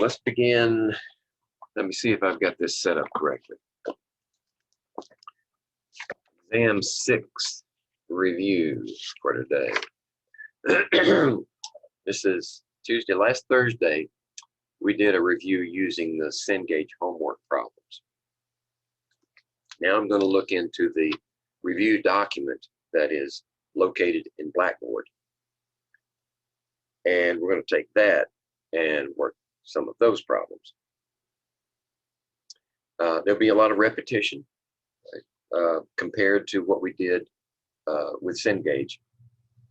let's begin. Let me see if I've got this set up correctly. Exam 6 review for today. This is Tuesday. Last Thursday, we did a review using the Cengage homework problems. Now I'm going to look into the review document that is located in Blackboard. And we're going to take that and work some of those problems. There'll be a lot of repetition compared to what we did with Cengage,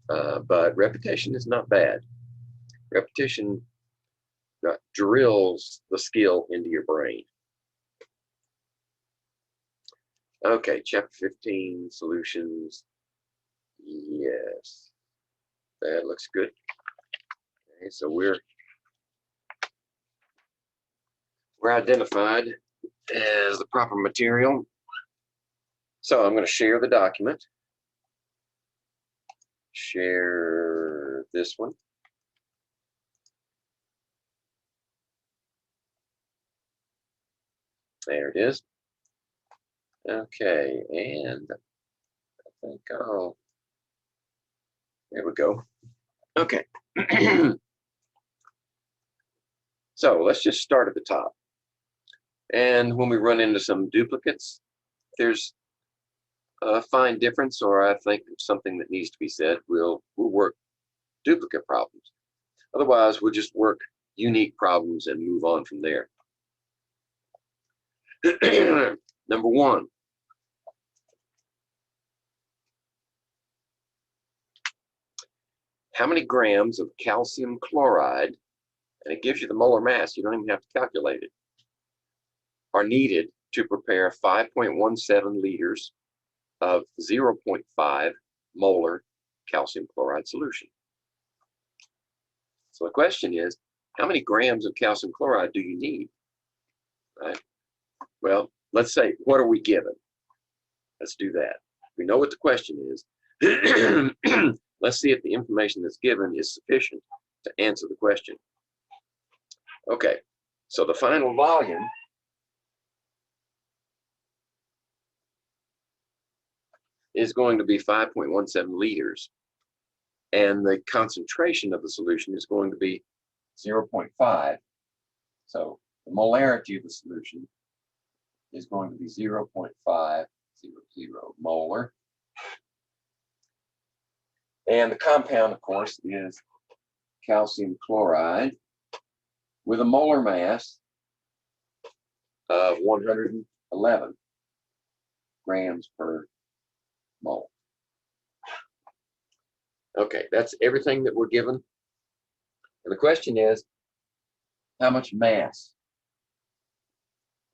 but repetition is not bad. Repetition drills the skill into your brain. Okay, chapter 15, solutions. Yes, that looks good. Okay, so we're identified as the proper material. So I'm going to share the document. Share this one. There it is. Okay, and I think there we go. Okay. So let's just start at the top. And when we run into some duplicates, there's a fine difference, or I think something that needs to be said, we'll work duplicate problems. Otherwise, we'll just work unique problems and move on from there. Number 1. How many grams of calcium chloride, and it gives you the molar mass, you don't even have to calculate it, are needed to prepare 5.17 liters of 0.5 molar calcium chloride solution? So the question is, how many grams of calcium chloride do you need? Right? Well, let's say, what are we given? Let's do that. We know what the question is. Let's see if the information that's given is sufficient to answer the question. Okay, so the final volume is going to be 5.17 liters, and the concentration of the solution is going to be 0.5. So the molarity of the solution is going to be 0.500 molar. And the compound, of course, is calcium chloride with a molar mass of 111 grams per mole. Okay, that's everything that we're given. And the question is, how much mass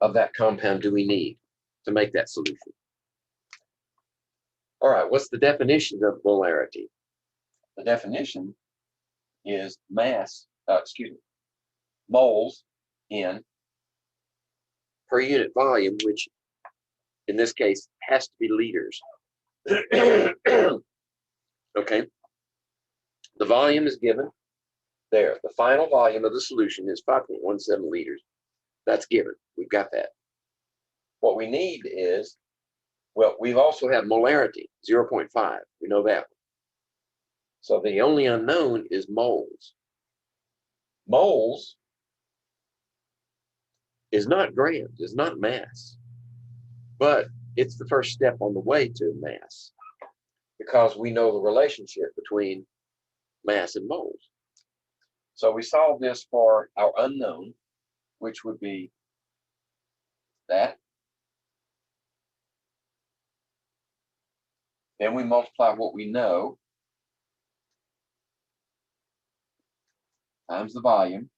of that compound do we need to make that solution? All right, what's the definition of molarity? The definition is moles in per unit volume, which in this case has to be liters. Okay, the volume is given there. The final volume of the solution is 5.17 liters. That's given. We've got that. What we need is, well, we've also had molarity, 0.5. We know that one. So the only unknown is moles. Moles is not grams, is not mass, but it's the first step on the way to mass, because we know the relationship between mass and moles. So we solve this for our unknown, which would be that. Then we multiply what we know times the volume.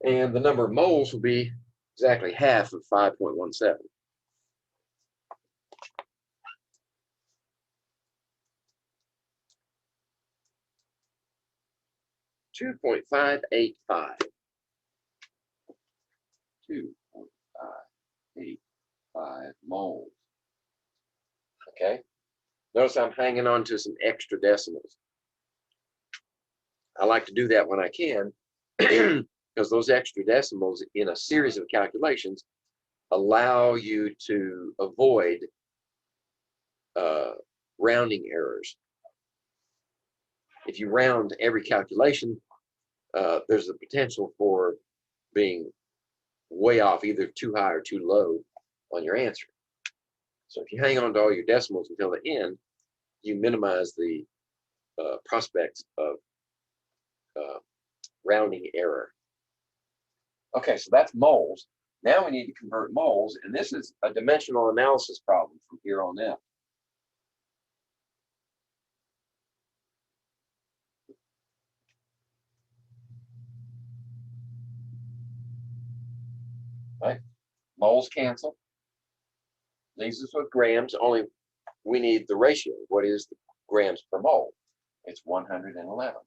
And the number of moles will be exactly half of 5.17. .585. 2.585 moles. Okay. Notice I'm hanging on to some extra decimals. I like to do that when I can because those extra decimals in a series of calculations allow you to avoid rounding errors. If you round every calculation, there's the potential for being way off, either too high or too low on your answer. So if you hang on to all your decimals until the end, you minimize the prospects of rounding error. Okay, so that's moles. Now we need to convert moles, and this is a dimensional analysis problem from here on out. Right? Moles cancel. Leaves us with grams, only we need the ratio. What is the grams per mole? It's 111.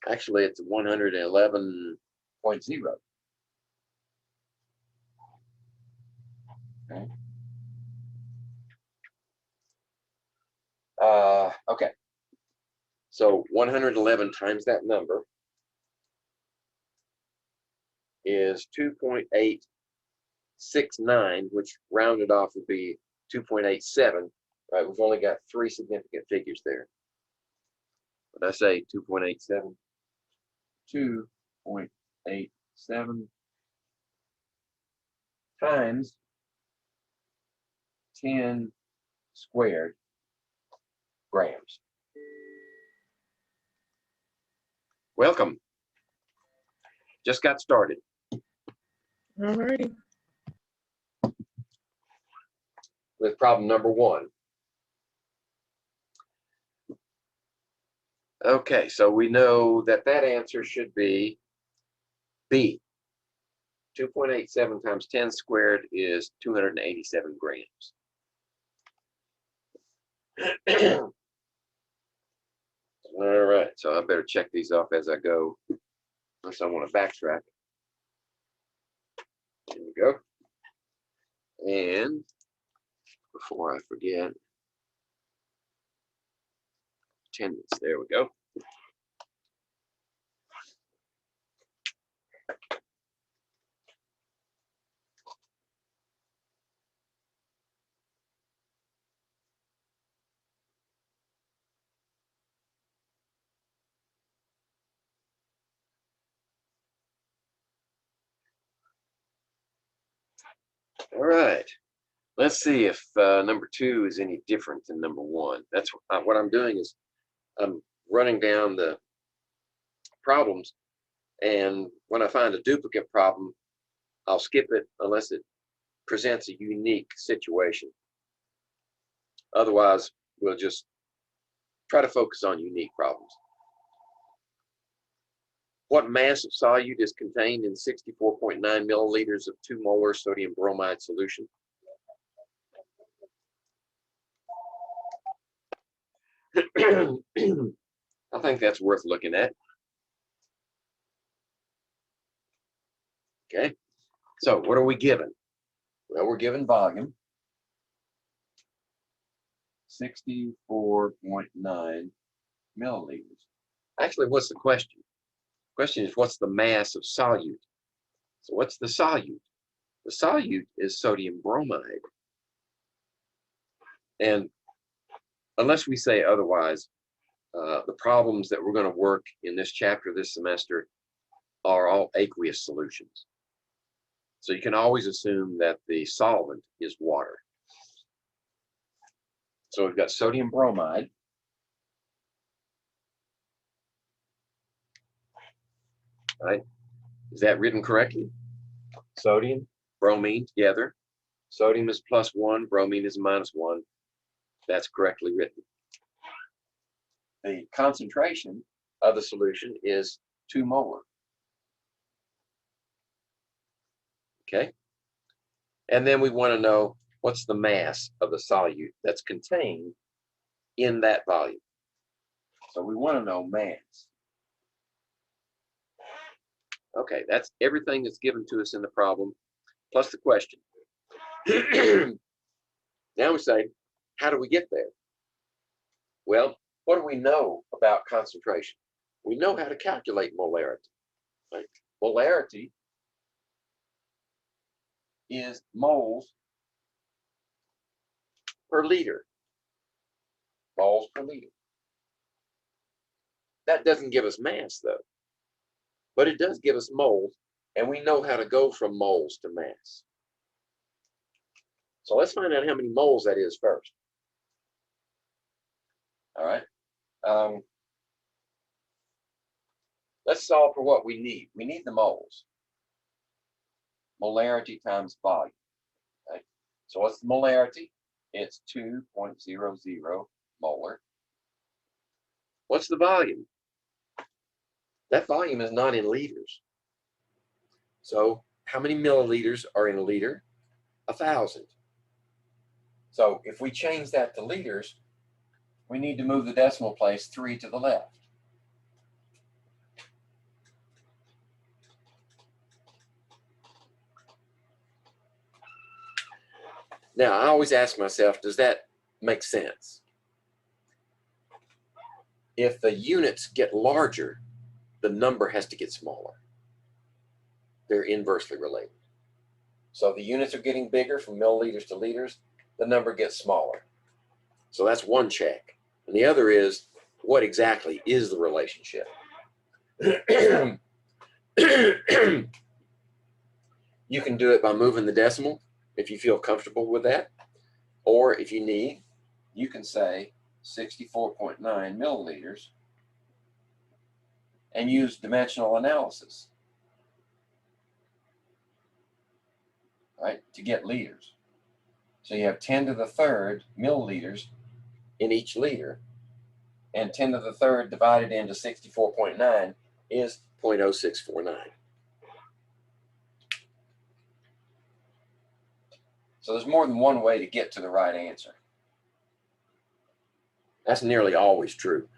Actually, it's 111.0. Okay. Okay. So 111 times that number is 2.869, which rounded off would be 2.87. Right, we've only got 3 significant figures there. When I say 2.87, 2.87 times 10 squared grams. Welcome. Just got started. All righty. With problem number 1. Okay, so we know that that answer should be B. 2.87 times 10 squared is 287 grams. All right, so I better check these off as I go, unless I want to backtrack. Here we go. And before I forget, attendance, there we go. All right, let's see if number 2 is any different than number 1. That's what I'm doing is I'm running down the problems, and when I find a duplicate problem, I'll skip it unless it presents a unique situation. Otherwise, we'll just try to focus on unique problems. What mass of solute is contained in 64.9 milliliters of 2 molar sodium bromide solution? I think that's worth looking at. Okay, so what are we given? Well, we're given volume, 64.9 milliliters. Actually, what's the question? The question is, what's the mass of solute? So what's the solute? The solute is sodium bromide. And unless we say otherwise, the problems that we're going to work in this chapter this semester are all aqueous solutions. So you can always assume that the solvent is water. So we've got sodium bromide. Right? Is that written correctly? Sodium, bromine together. Sodium is +1, bromine is -1. That's correctly written. The concentration of the solution is 2 molar. Okay? And then we want to know what's the mass of the solute that's contained in that volume. So we want to know mass. Okay, that's everything that's given to us in the problem, plus the question. Now we say, how do we get there? Well, what do we know about concentration? We know how to calculate molarity. Right? Molarity is moles per liter. Moles per liter. That doesn't give us mass, though, but it does give us moles, and we know how to go from moles to mass. So let's find out how many moles that is first. All right. Let's solve for what we need. We need the moles. Molarity times volume. Okay. So what's the molarity? It's 2.00 molar. What's the volume? That volume is not in liters. So how many milliliters are in a liter? 1,000. So if we change that to liters, we need to move the decimal place 3 to the left. Now, I always ask myself, does that make sense? If the units get larger, the number has to get smaller. They're inversely related. So the units are getting bigger from milliliters to liters, the number gets smaller. So that's one check. And the other is, what exactly is the relationship? You can do it by moving the decimal if you feel comfortable with that. Or if you need, you can say 64.9 milliliters and use dimensional analysis, right, to get liters. So you have 10 to the third milliliters in each liter, and 10 to the third divided into 64.9 is 0.0649. So there's more than one way to get to the right answer. That's nearly always true.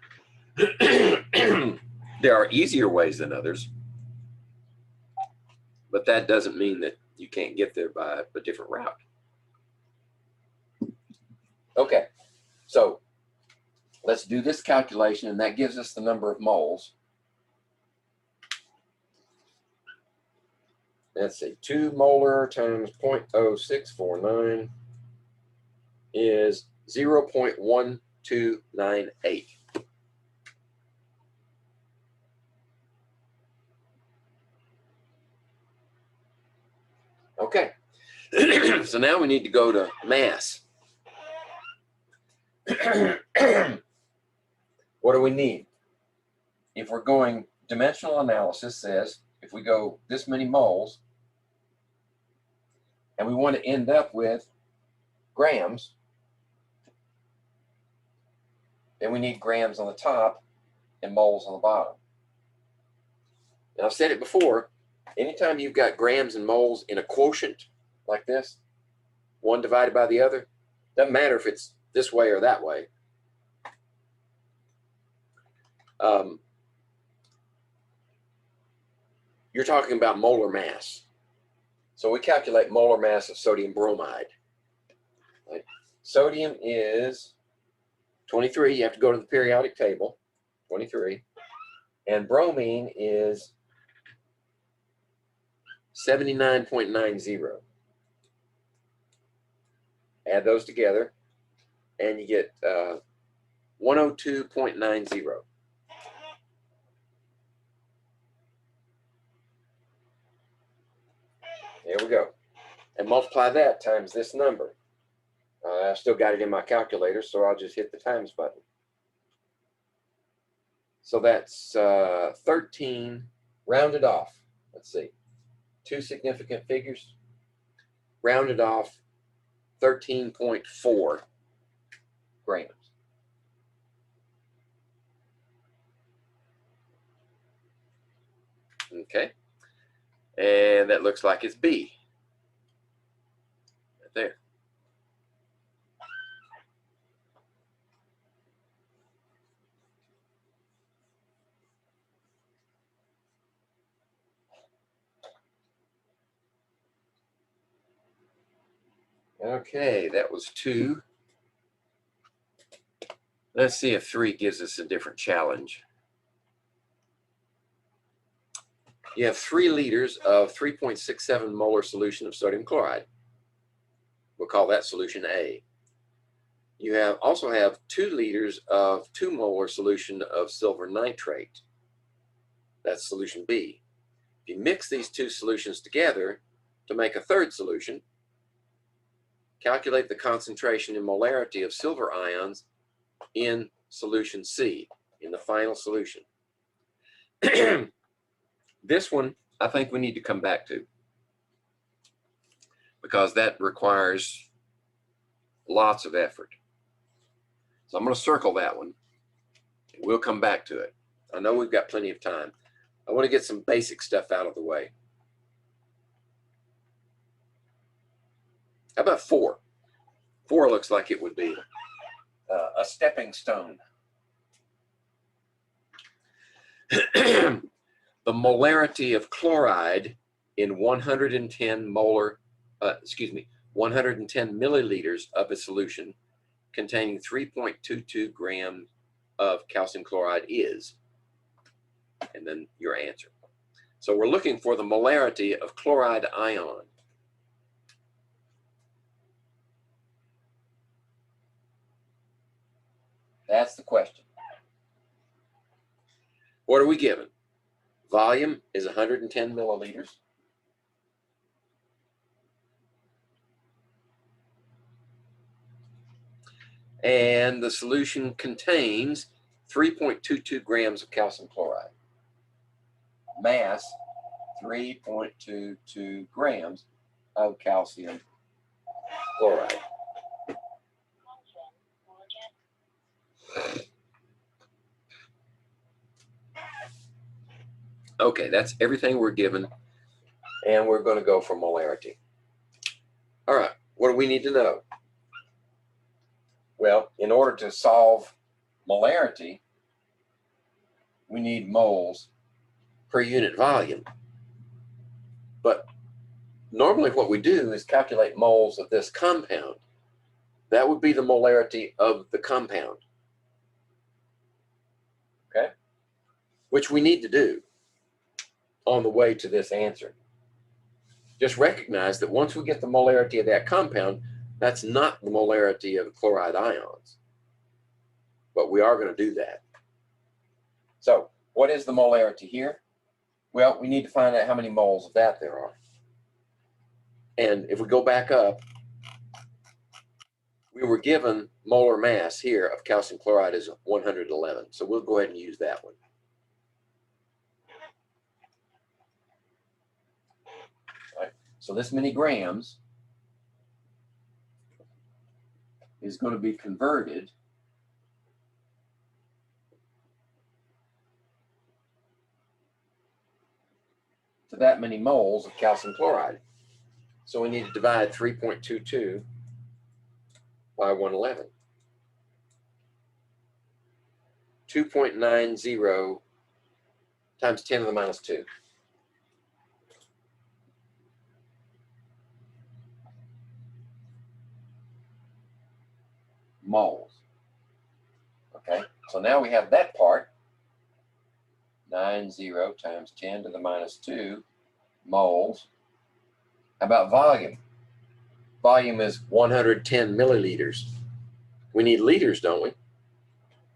There are easier ways than others, but that doesn't mean that you can't get there by a different route. Okay, so let's do this calculation, and that gives us the number of moles. Let's see, 2 molar times 0.0649 is 0.1298. Okay, so now we need to go to mass. What do we need? If we're going, dimensional analysis says if we go this many moles and we want to end up with grams, then we need grams on the top and moles on the bottom. And I've said it before, anytime you've got grams and moles in a quotient like this, one divided by the other, doesn't matter if it's this way or that way. You're talking about molar mass. So we calculate molar mass of sodium bromide. Right? Sodium is 23. You have to go to the periodic table, 23. And bromine is 79.90. Add those together, and you get 102.90. There we go. And multiply that times this number. I've still got it in my calculator, so I'll just hit the times button. So that's 13 rounded off. Let's see. 2 significant figures. Rounded off 13.4 grams. Okay. And that looks like it's B. Right there. Okay, that was 2. Let's see if 3 gives us a different challenge. You have 3 liters of 3.67 molar solution of sodium chloride. We'll call that solution A. You also have 2 liters of 2 molar solution of silver nitrate. That's solution B. If you mix these 2 solutions together to make a third solution, calculate the concentration and molarity of silver ions in solution C, in the final solution. This one, I think we need to come back to, because that requires lots of effort. So I'm going to circle that one. We'll come back to it. I know we've got plenty of time. I want to get some basic stuff out of the way. How about 4? 4 looks like it would be a stepping stone. The molarity of chloride in 110 milliliters of a solution containing 3.22 grams of calcium chloride is, and then your answer. So we're looking for the molarity of chloride ion. That's the question. What are we given? Volume is 110 milliliters. And the solution contains 3.22 grams of calcium chloride. Mass, 3.22 grams of calcium chloride. Okay, that's everything we're given, and we're going to go for molarity. All right, what do we need to know? Well, in order to solve molarity, we need moles per unit volume. But normally what we do is calculate moles of this compound. That would be the molarity of the compound. Okay? Which we need to do on the way to this answer. Just recognize that once we get the molarity of that compound, that's not the molarity of chloride ions. But we are going to do that. So, what is the molarity here? Well, we need to find out how many moles of that there are. And if we go back up, we were given molar mass here of calcium chloride is 111. So we'll go ahead and use that one. All right. So this many grams is going to be converted to that many moles of calcium chloride. So we need to divide 3.22 by 111. 2.90 times 10 to the minus 2. Moles. Okay, so now we have that part. 90 times 10 to the minus 2 moles. How about volume? Volume is 110 milliliters. We need liters, don't we?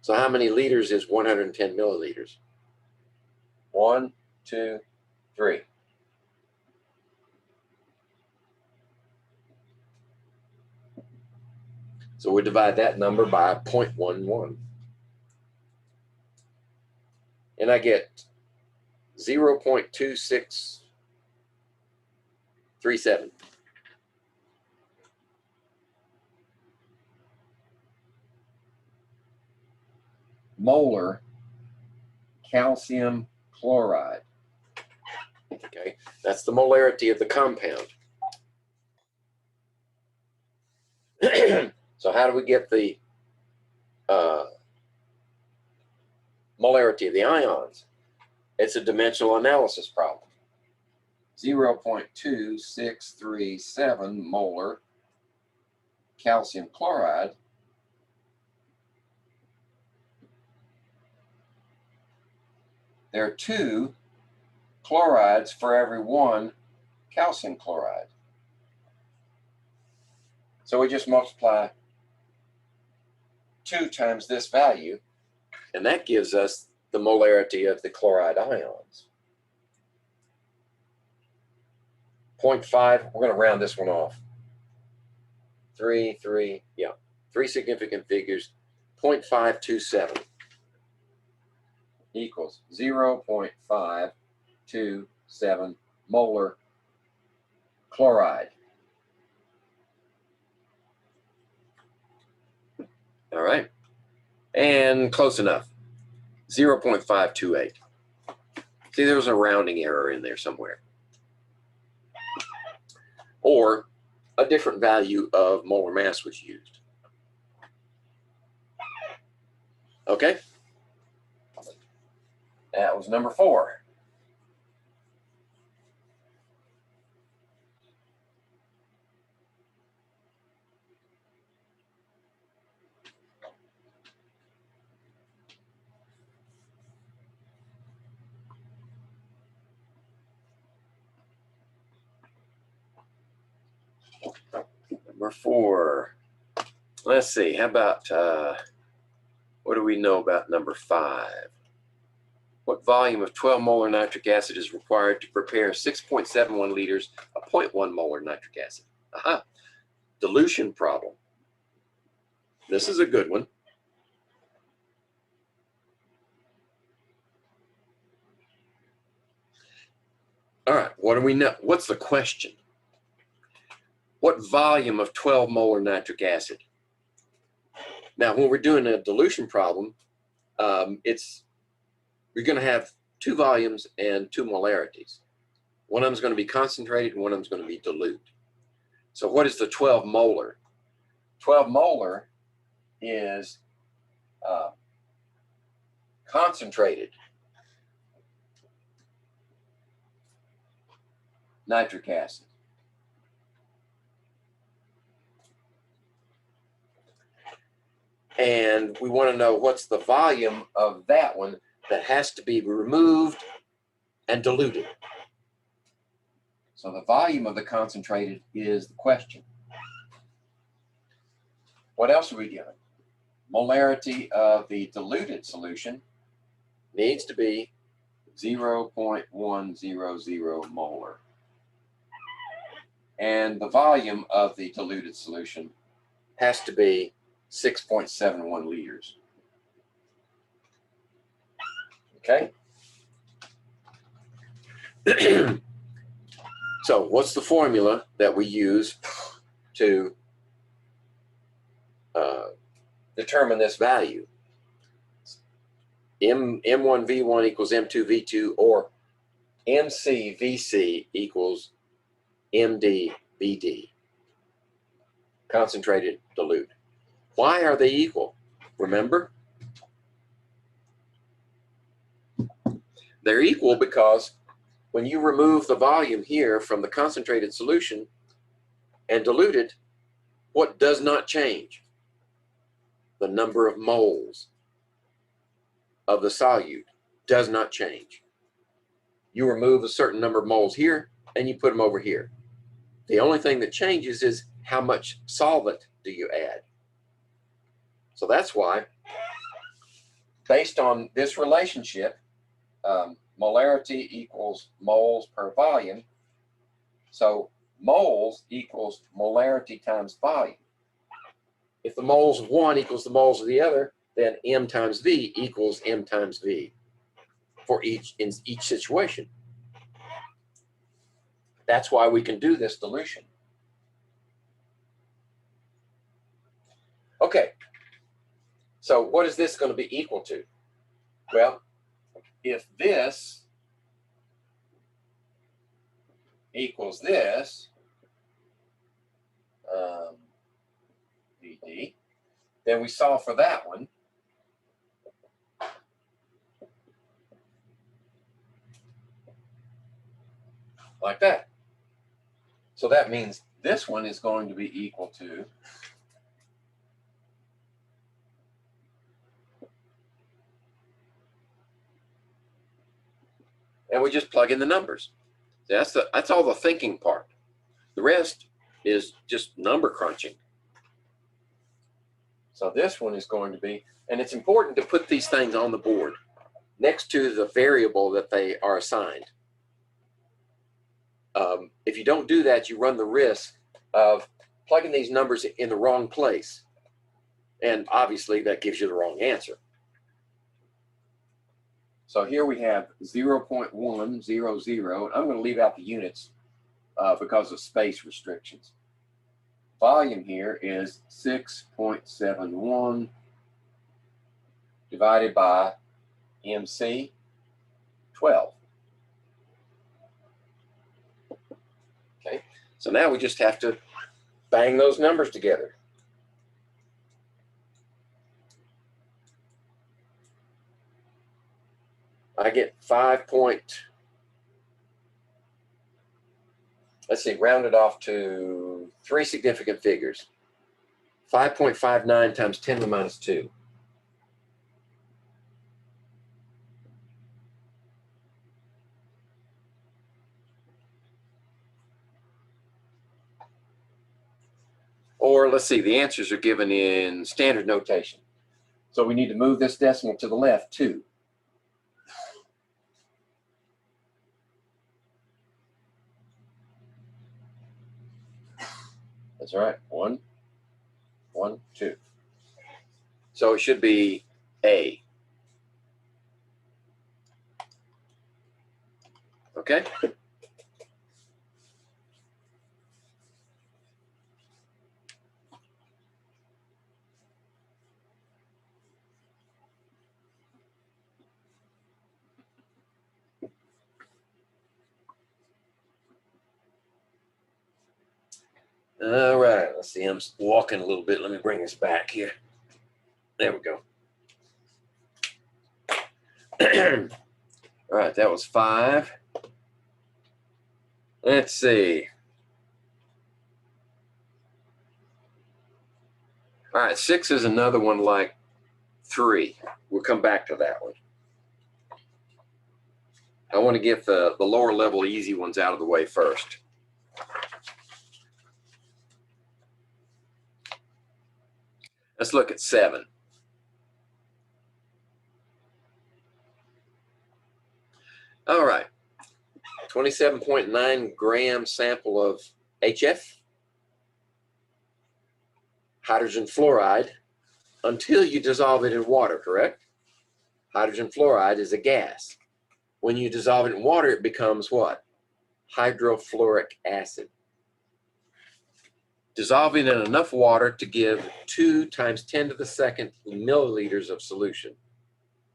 So how many liters is 110 milliliters? 1, 2, 3. So we divide that number by 0.11. And I get 0.2637. Molar calcium chloride. Okay, that's the molarity of the compound. So how do we get the molarity of the ions? It's a dimensional analysis problem. 0.2637 molar calcium chloride there are 2 chlorides for every 1 calcium chloride. So we just multiply 2 times this value, and that gives us the molarity of the chloride ions. 0.5, we're going to round this one off. 3 significant figures. 0.527 equals 0.527 molar chloride. All right, and close enough. 0.528. See, there was a rounding error in there somewhere. Or a different value of molar mass was used. Okay? That was number 4. Number 4. Let's see, how about, what do we know about number 5? What volume of 12 molar nitric acid is required to prepare 6.71 liters of 0.1 molar nitric acid? Aha, dilution problem. This is a good one. All right, what do we know? What's the question? What volume of 12 molar nitric acid? Now, when we're doing a dilution problem, we're going to have 2 volumes and 2 molarities. One of them is going to be concentrated and one of them is going to be dilute. So what is the 12 molar? 12 molar is concentrated nitric acid. And we want to know what's the volume of that one that has to be removed and diluted. So the volume of the concentrated is the question. What else are we given? Molarity of the diluted solution needs to be 0.100 molar. And the volume of the diluted solution has to be 6.71 liters. Okay? So what's the formula that we use to determine this value? M1V1 equals M2V2, or MCVC equals MDVD, concentrated dilute. Why are they equal? Remember? They're equal because when you remove the volume here from the concentrated solution and dilute it, what does not change? The number of moles of the solute does not change. You remove a certain number of moles here and you put them over here. The only thing that changes is how much solvent do you add. So that's why, based on this relationship, molarity equals moles per volume. So moles equals molarity times volume. If the moles of one equals the moles of the other, then M times V equals M times V for in each situation. That's why we can do this dilution. Okay, so what is this going to be equal to? Well, if this equals this, VD, then we solve for that one. Like that. So that means this one is going to be equal to and we just plug in the numbers. That's all the thinking part. The rest is just number crunching. So this one is going to be, and it's important to put these things on the board next to the variable that they are assigned. If you don't do that, you run the risk of plugging these numbers in the wrong place. And obviously that gives you the wrong answer. So here we have 0.100. I'm going to leave out the units because of space restrictions. Volume here is 6.71 divided by MC 12. Okay, so now we just have to bang those numbers together. I get 5 point, let's see, rounded off to 3 significant figures. 5.59 times 10 to the minus 2. Or let's see, the answers are given in standard notation. So we need to move this decimal to the left too. That's right, 1, 1, 2. So it should be A. Okay? All right, let's see, I'm walking a little bit. Let me bring this back here. There we go. All right, that was 5. Let's see. All right, 6 is another one like 3. We'll come back to that one. I want to get the lower level easy ones out of the way first. Let's look at 7. All right, 27.9 gram sample of HF, hydrogen fluoride, until you dissolve it in water, correct? Hydrogen fluoride is a gas. When you dissolve it in water, it becomes what? Hydrofluoric acid. Dissolving in enough water to give 2 times 10 to the second milliliters of solution.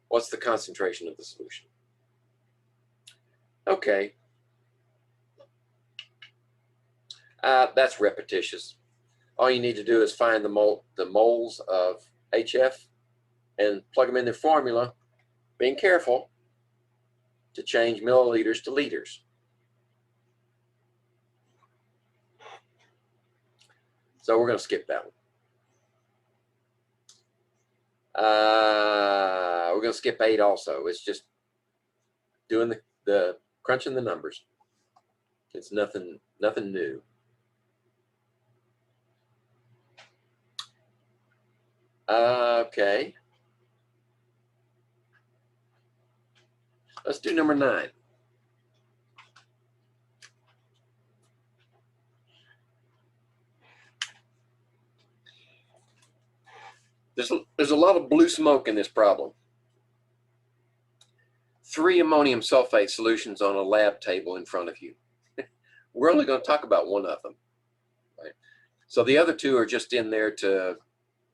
What's the concentration of the solution? Okay. That's repetitious. All you need to do is find the moles of HF and plug them in their formula, being careful to change milliliters to liters. So we're going to skip that one. We're going to skip 8 also. It's just doing the crunching the numbers. It's nothing new. Okay. Let's do number 9. There's a lot of blue smoke in this problem. 3 ammonium sulfate solutions on a lab table in front of you. We're only going to talk about one of them. Right? So the other 2 are just in there to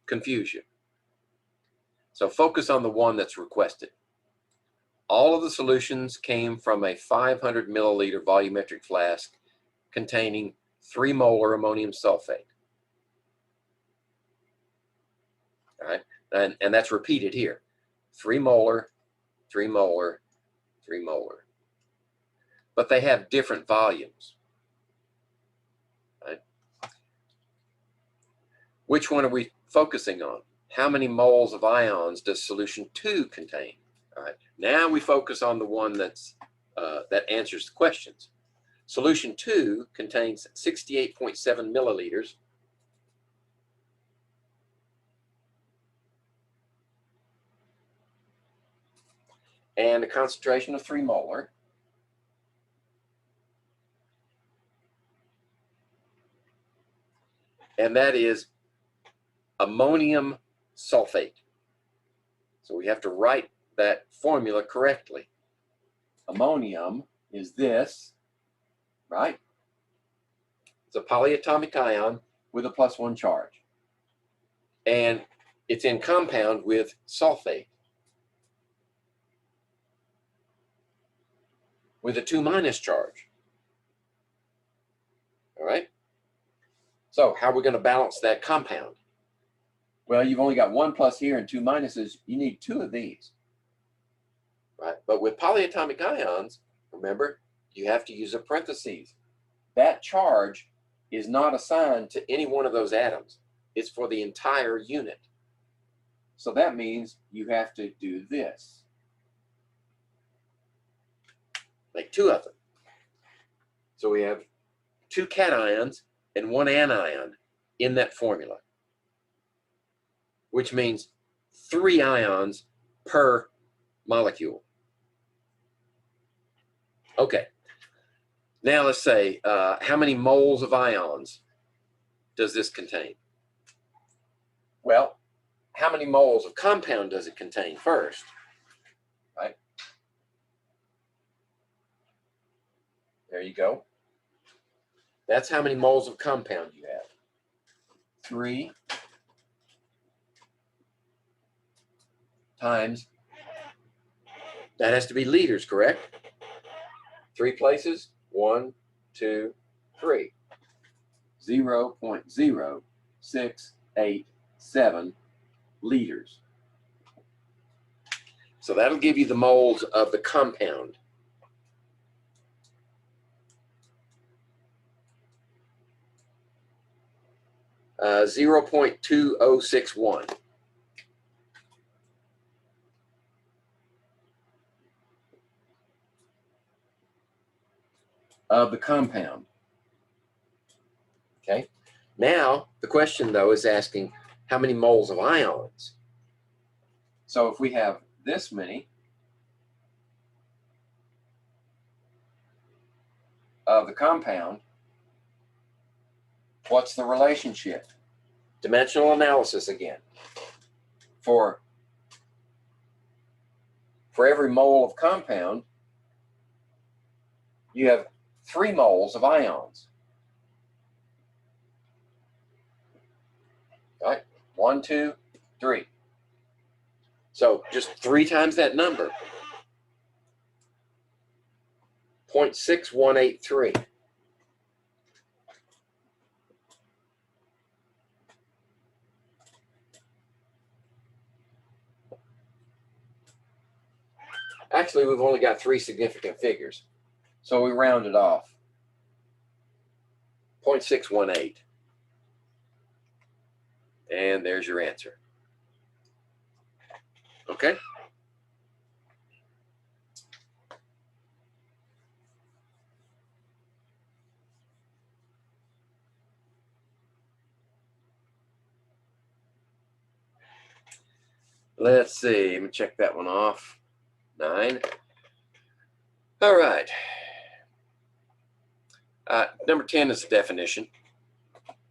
confuse you. So focus on the one that's requested. All of the solutions came from a 500 milliliter volumetric flask containing 3 molar ammonium sulfate. All right, and that's repeated here. 3 molar, 3 molar, 3 molar. But they have different volumes. Right? Which one are we focusing on? How many moles of ions does solution 2 contain? All right, now we focus on the one that's that answers the questions. Solution 2 contains 68.7 milliliters. And a concentration of 3 molar. And that is ammonium sulfate. So we have to write that formula correctly. Ammonium is this, right? It's a polyatomic ion with a +1 charge. And it's in compound with sulfate with a 2- charge. All right? So how are we going to balance that compound? Well, you've only got 1 plus here and 2 minuses. You need 2 of these, right? But with polyatomic ions, remember, you have to use a parentheses. That charge is not assigned to any one of those atoms. It's for the entire unit. So that means you have to do this. Make 2 of them. So we have 2 cations and 1 anion in that formula, which means 3 ions per molecule. Okay, now let's say, how many moles of ions does this contain? Well, how many moles of compound does it contain first, right? There you go. That's how many moles of compound you have. 3 times, that has to be liters, correct? 3 places, 1, 2, 3. 0.0687 liters. So that'll give you the moles of the compound. Uh, 0.2061. Of the compound. Okay. Now the question though is asking how many moles of ions. So if we have this many of the compound, what's the relationship? Dimensional analysis again. For every mole of compound, you have 3 moles of ions. Right? 1, 2, 3. So just 3 times that number. 0.6183. Actually, we've only got 3 significant figures, so we round it off. 0.618. And there's your answer. Okay? Let's see, let me check that one off. 9. All right. Number 10 is the definition.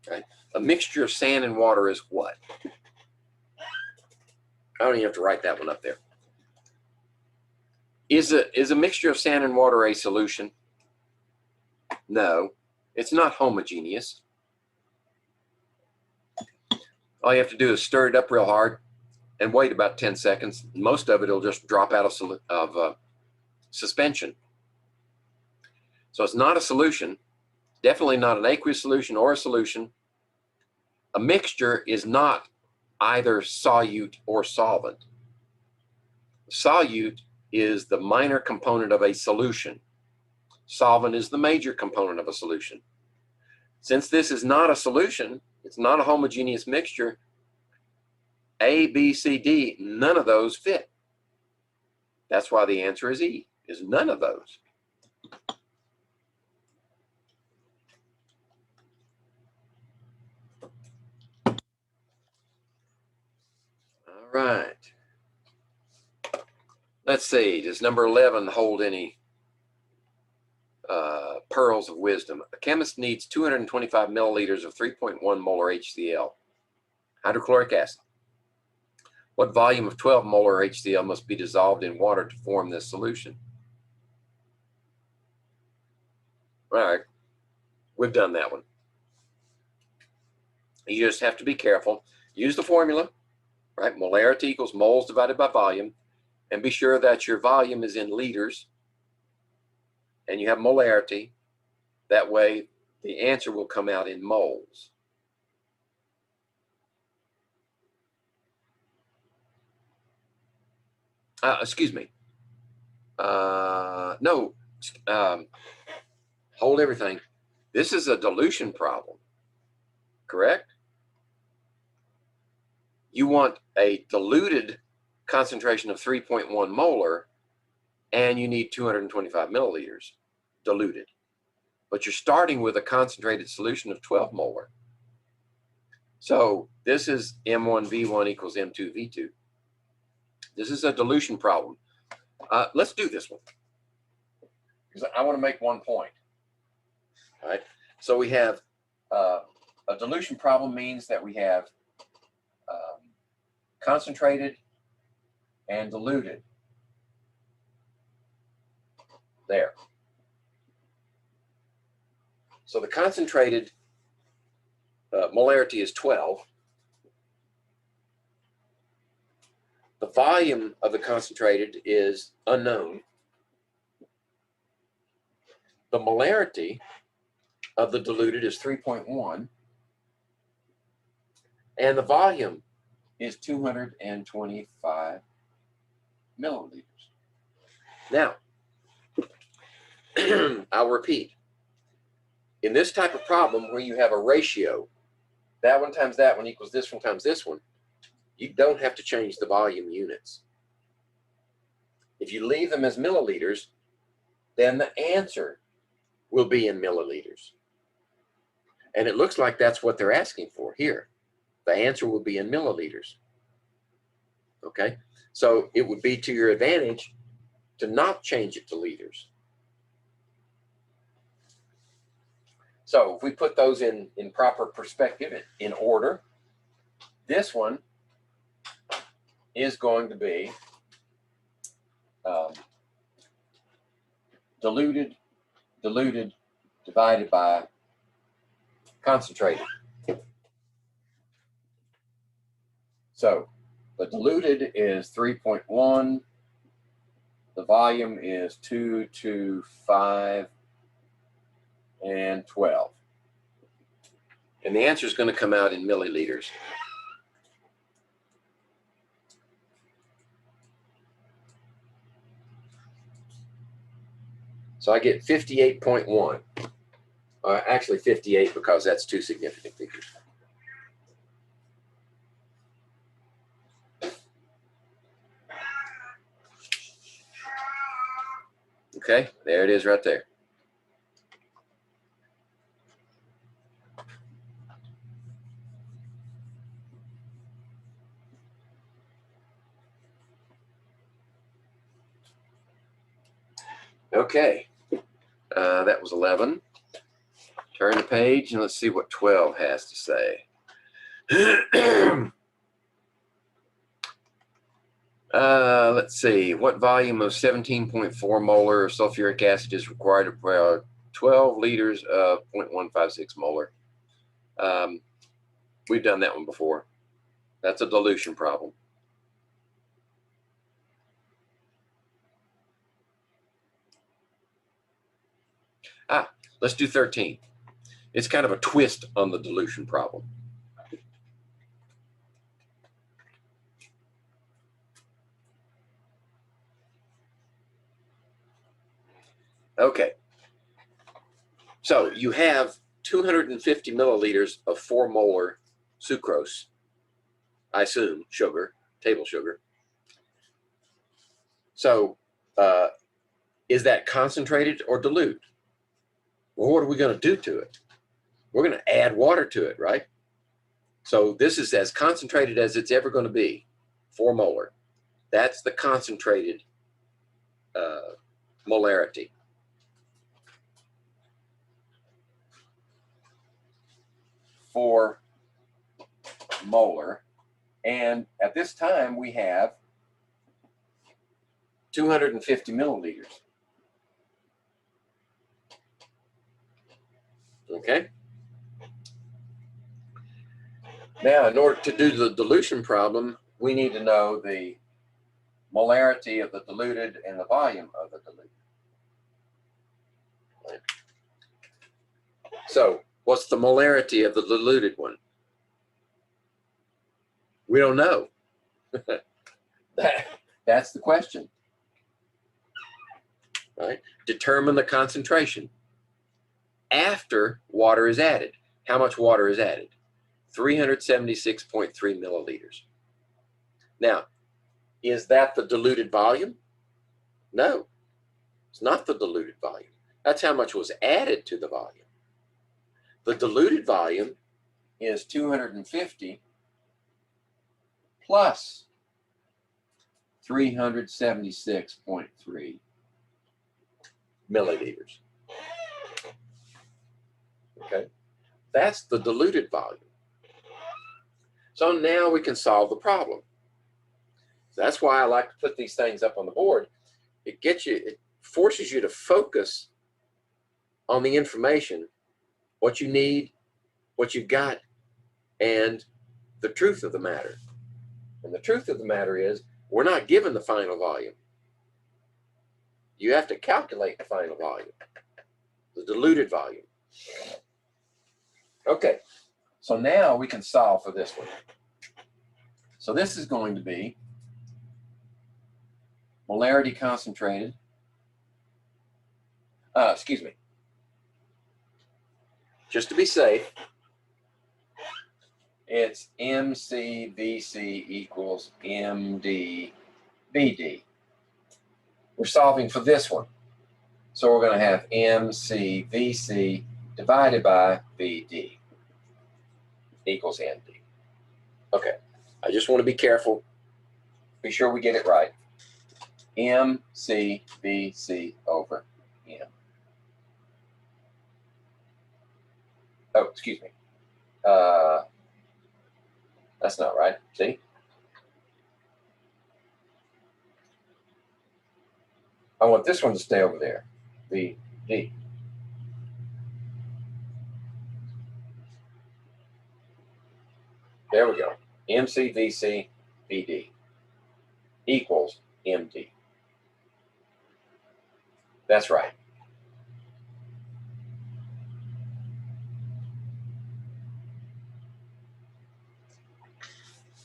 Right? A mixture of sand and water is what? I don't even have to write that one up there. Is a mixture of sand and water a solution? No, it's not homogeneous. All you have to do is stir it up real hard and wait about 10 seconds. Most of it will just drop out of suspension. So it's not a solution, definitely not an aqueous solution or a solution. A mixture is not either solute or solvent. Solute is the minor component of a solution. Solvent is the major component of a solution. Since this is not a solution, it's not a homogeneous mixture, A, B, C, D, none of those fit. That's why the answer is E, is none of those. Right. Let's see, does number 11 hold any pearls of wisdom? A chemist needs 225 milliliters of 3.1 molar HCl, hydrochloric acid. What volume of 12 molar HCl must be dissolved in water to form this solution? All right, we've done that one. You just have to be careful. Use the formula, right? Molarity equals moles divided by volume, and be sure that your volume is in liters and you have molarity. That way the answer will come out in moles. Excuse me. No, hold everything. This is a dilution problem, correct? You want a diluted concentration of 3.1 molar, and you need 225 milliliters diluted. But you're starting with a concentrated solution of 12 molar. So this is M1V1 equals M2V2. This is a dilution problem. Let's do this one, because I want to make one point. All right. So we have a dilution problem means that we have concentrated and diluted. There. So the concentrated molarity is 12. The volume of the concentrated is unknown. The molarity of the diluted is 3.1. And the volume is 225 milliliters. Now, I'll repeat. In this type of problem where you have a ratio, that one times that one equals this one times this one, you don't have to change the volume units. If you leave them as milliliters, then the answer will be in milliliters. And it looks like that's what they're asking for here. The answer will be in milliliters. Okay? So it would be to your advantage to not change it to liters. So if we put those in proper perspective, in order, this one is going to be diluted divided by concentrated. So the diluted is 3.1, the volume is 225 and 12. And the answer is going to come out in milliliters. So I get 58.1. Actually 58, because that's two significant figures. Okay, there it is right there. Okay, that was 11. Turn the page and let's see what 12 has to say. Let's see, what volume of 17.4 molar of sulfuric acid is required to produce 12 liters of 0.156 molar? We've done that one before. That's a dilution problem. Let's do 13. It's kind of a twist on the dilution problem. Okay. So you have 250 milliliters of 4 molar sucrose, I assume, sugar, table sugar. So is that concentrated or dilute? Well, what are we going to do to it? We're going to add water to it, right? So this is as concentrated as it's ever going to be, 4 molar. That's the concentrated molarity. For molar, and at this time we have 250 milliliters. Okay. Now, in order to do the dilution problem, we need to know the molarity of the diluted and the volume of the diluted. Right. So, what's the molarity of the diluted one? We don't know. That's the question. Right? Determine the concentration after water is added. How much water is added? 376.3 milliliters. Now, is that the diluted volume? No, it's not the diluted volume. That's how much was added to the volume. The diluted volume is 250 plus 376.3 milliliters. Okay, that's the diluted volume. So now we can solve the problem. That's why I like to put these things up on the board. It forces you to focus on the information, what you need, what you've got, and the truth of the matter. And the truth of the matter is, we're not given the final volume. You have to calculate the final volume, the diluted volume. Okay, so now we can solve for this one. So this is going to be molarity concentrated. Excuse me. Just to be safe, it's MCVC equals MDVD. We're solving for this one. So we're going to have MCVC divided by VD equals MD. Okay, I just want to be careful. Be sure we get it right. MCVC over M. Oh, excuse me. That's not right. See? I want this one to stay over there. VD. There we go. MCVC VD equals MD. That's right.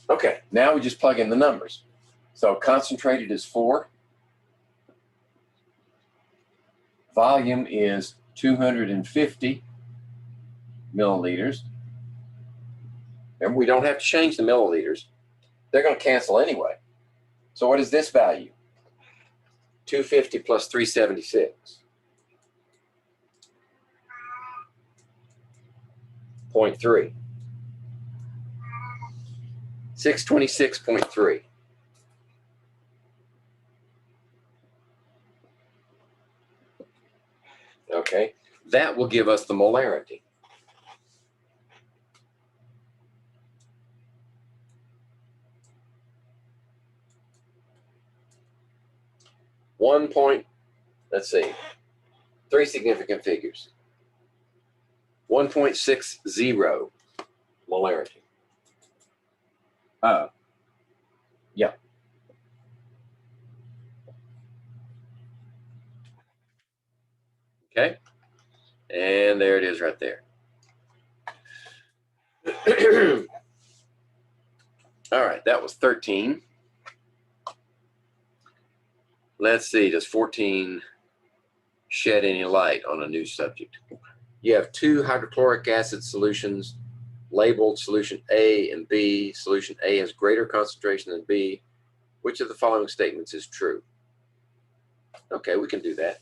Okay, now we just plug in the numbers. So concentrated is 4. Volume is 250 milliliters. Remember, we don't have to change the milliliters. They're going to cancel anyway. So what is this value? 250 plus 376. 0.3. 626.3. Okay, that will give us the molarity. Let's see, 3 significant figures. 1.60 molarity. Yeah. Okay, and there it is right there. All right, that was 13. Let's see, does 14 shed any light on a new subject? You have 2 hydrochloric acid solutions labeled solution A and B. Solution A has greater concentration than B. Which of the following statements is true? Okay, we can do that.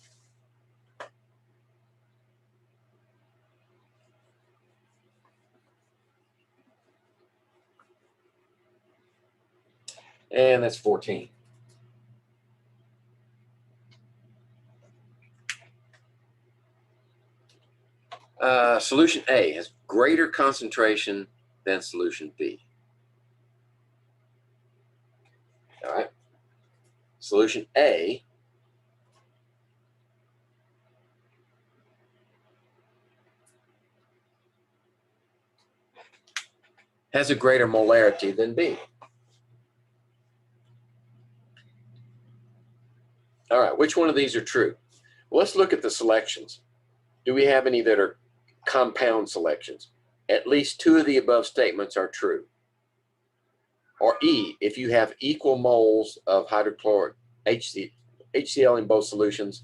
And that's 14. Solution A has greater concentration than solution B. All right. Solution A has a greater molarity than B. All right, which one of these are true? Well, let's look at the selections. Do we have any that are compound selections? At least two of the above statements are true. Or E, if you have equal moles of hydrochloric HCl in both solutions,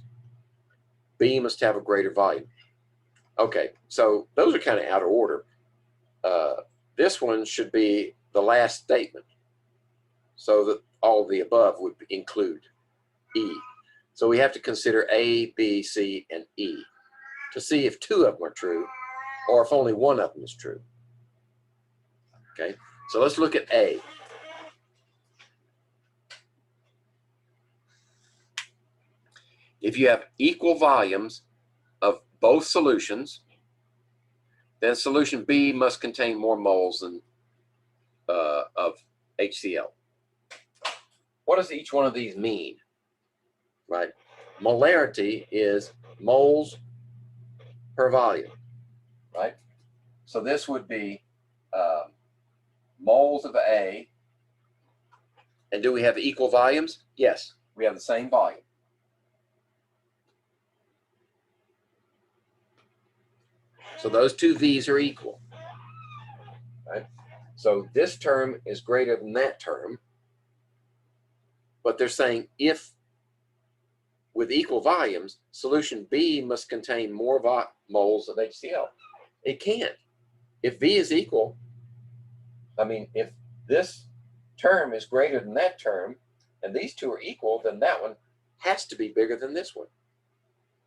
B must have a greater volume. Okay, so those are kind of out of order. This one should be the last statement, so that all of the above would include E. So we have to consider A, B, C, and E to see if two of them are true or if only one of them is true. Okay, so let's look at A. If you have equal volumes of both solutions, then solution B must contain more moles than of HCl. What does each one of these mean? Right? Molarity is moles per volume, right? So this would be moles of A. And do we have equal volumes? Yes, we have the same volume. So those two V's are equal, right? So this term is greater than that term, but they're saying if with equal volumes, solution B must contain more moles of HCl. It can't. If V is equal, I mean, if this term is greater than that term, and these two are equal, then that one has to be bigger than this one.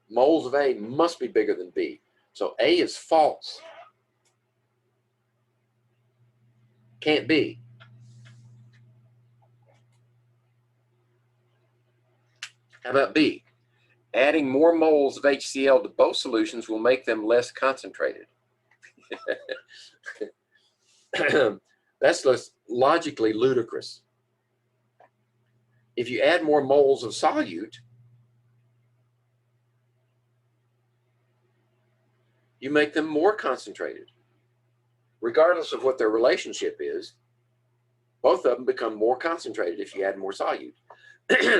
Moles of A must be bigger than B. So A is false. Can't be. How about B? Adding more moles of HCl to both solutions will make them less concentrated. That's logically ludicrous. If you add more moles of solute, you make them more concentrated. Regardless of what their relationship is, both of them become more concentrated if you add more solute.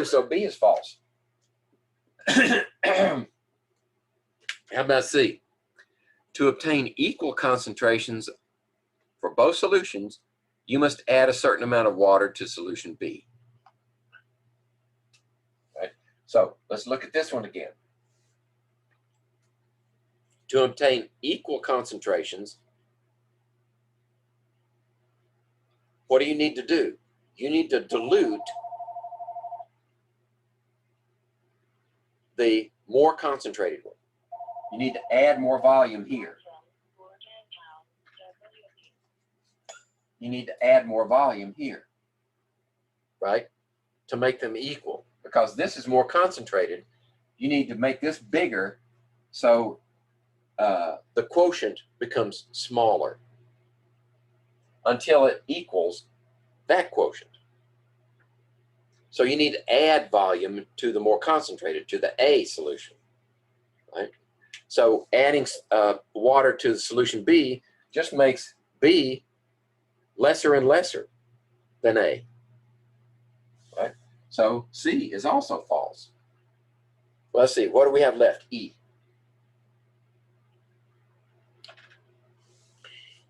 So B is false. How about C? To obtain equal concentrations for both solutions, you must add a certain amount of water to solution B. Right? So let's look at this one again. To obtain equal concentrations, what do you need to do? You need to dilute the more concentrated one. You need to add more volume here. You need to add more volume here, right? To make them equal. Because this is more concentrated, you need to make this bigger so the quotient becomes smaller until it equals that quotient. So you need to add volume to the more concentrated, to the A solution, right? So adding water to the solution B just makes B lesser and lesser than A, right? So C is also false. Well, let's see, what do we have left? E.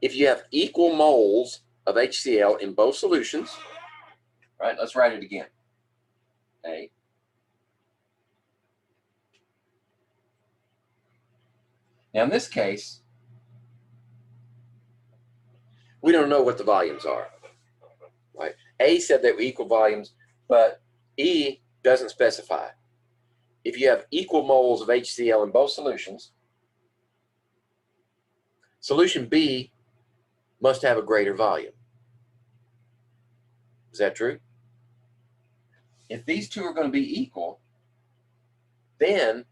If you have equal moles of HCl in both solutions, right, let's write it again. A. Now in this case, we don't know what the volumes are, right? A said they were equal volumes, but E doesn't specify. If you have equal moles of HCl in both solutions, solution B must have a greater volume. Is that true? if these two are going to be equal, then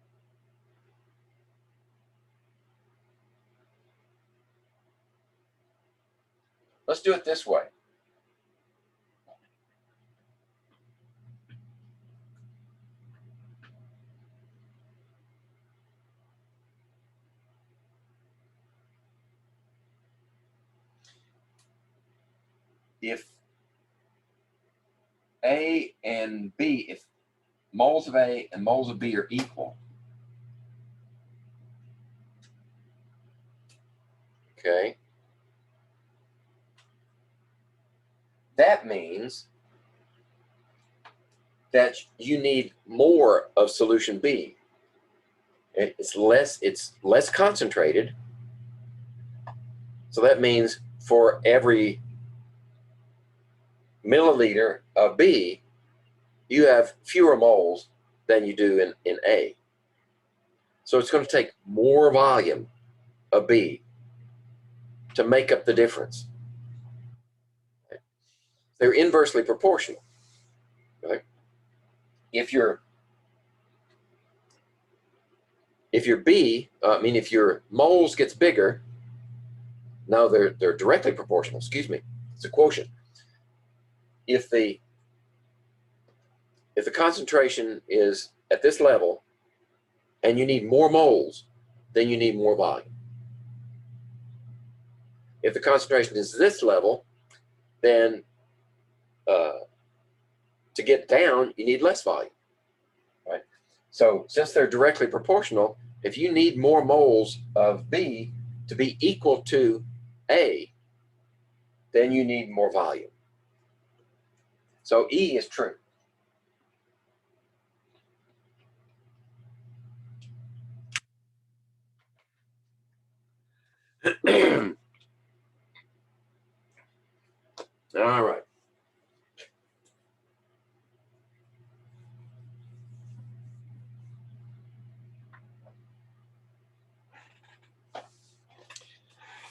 let's do it this way. If A and B, if moles of A and moles of B are equal, okay, that means that you need more of solution B. It's less concentrated. So that means for every milliliter of B, you have fewer moles than you do in A. So it's going to take more volume of B to make up the difference. They're inversely proportional. Right? If your B, if your moles gets bigger, no, they're directly proportional. Excuse me, it's a quotient. If the concentration is at this level, and you need more moles, then you need more volume. If the concentration is this level, then to get down, you need less volume, right? So since they're directly proportional, if you need more moles of B to be equal to A, then you need more volume. So E is true. All right.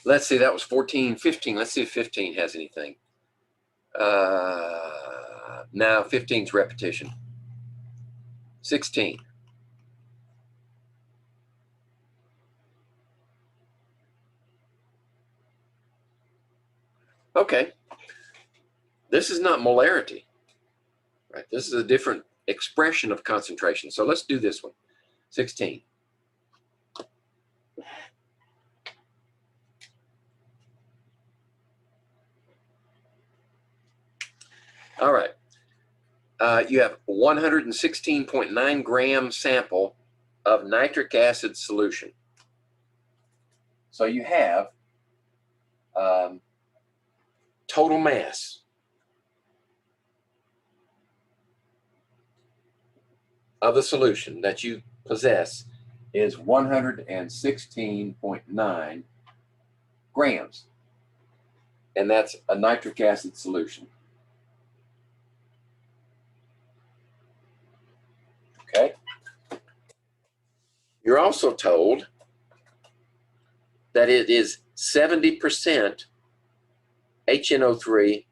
Let's see, that was 14, 15. Let's see if 15 has anything. Now 15's repetition. 16. Okay. This is not molarity, right? This is a different expression of concentration. So let's do this one. 16. All right. You have 116.9 gram sample of nitric acid solution. So you have total mass of the solution that you possess is 116.9 grams. And that's a nitric acid solution. Okay. You're also told that it is 70% HNO3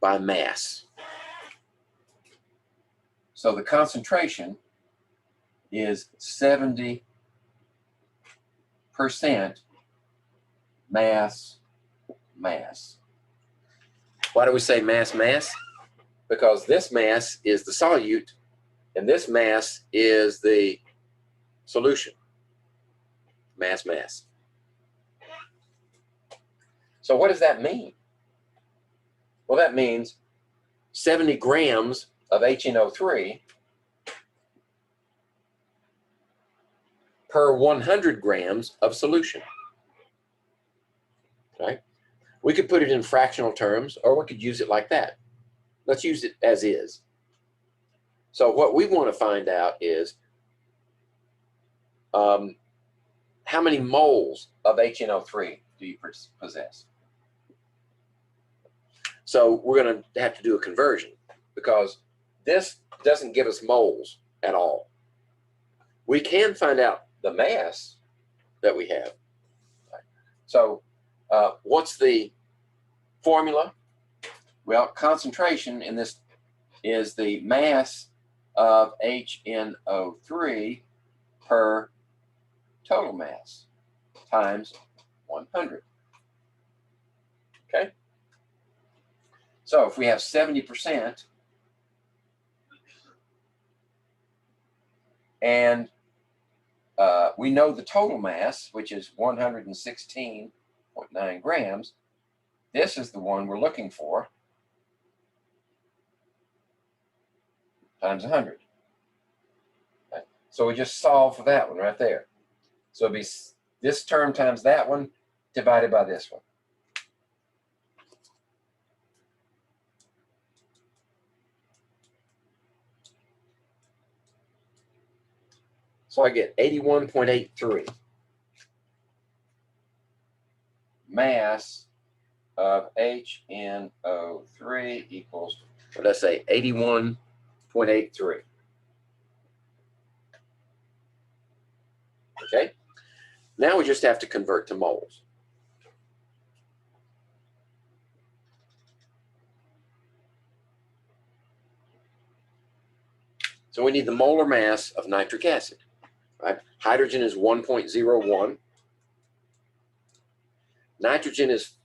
by mass. So the concentration is 70% mass. Why do we say mass? Because this mass is the solute and this mass is the solution. Mass. So what does that mean? Well, that means 70 grams of HNO3 per 100 grams of solution. Okay? We could put it in fractional terms, or we could use it like that. Let's use it as is. So what we want to find out is how many moles of HNO3 do you possess? So we're going to have to do a conversion because this doesn't give us moles at all. We can find out the mass that we have. So what's the formula? Well, concentration in this is the mass of HNO3 per total mass times 100. Okay? So if we have 70% and we know the total mass, which is 116.9 grams, this is the one we're looking for, times 100. Okay. So we just solve for that one right there. So it'll be this term times that one divided by this one. So I get 81.83 mass of HNO3 equals, what did I say, 81.83. Okay, now we just have to convert to moles. So we need the molar mass of nitric acid. Right? Hydrogen is 1.01. Nitrogen is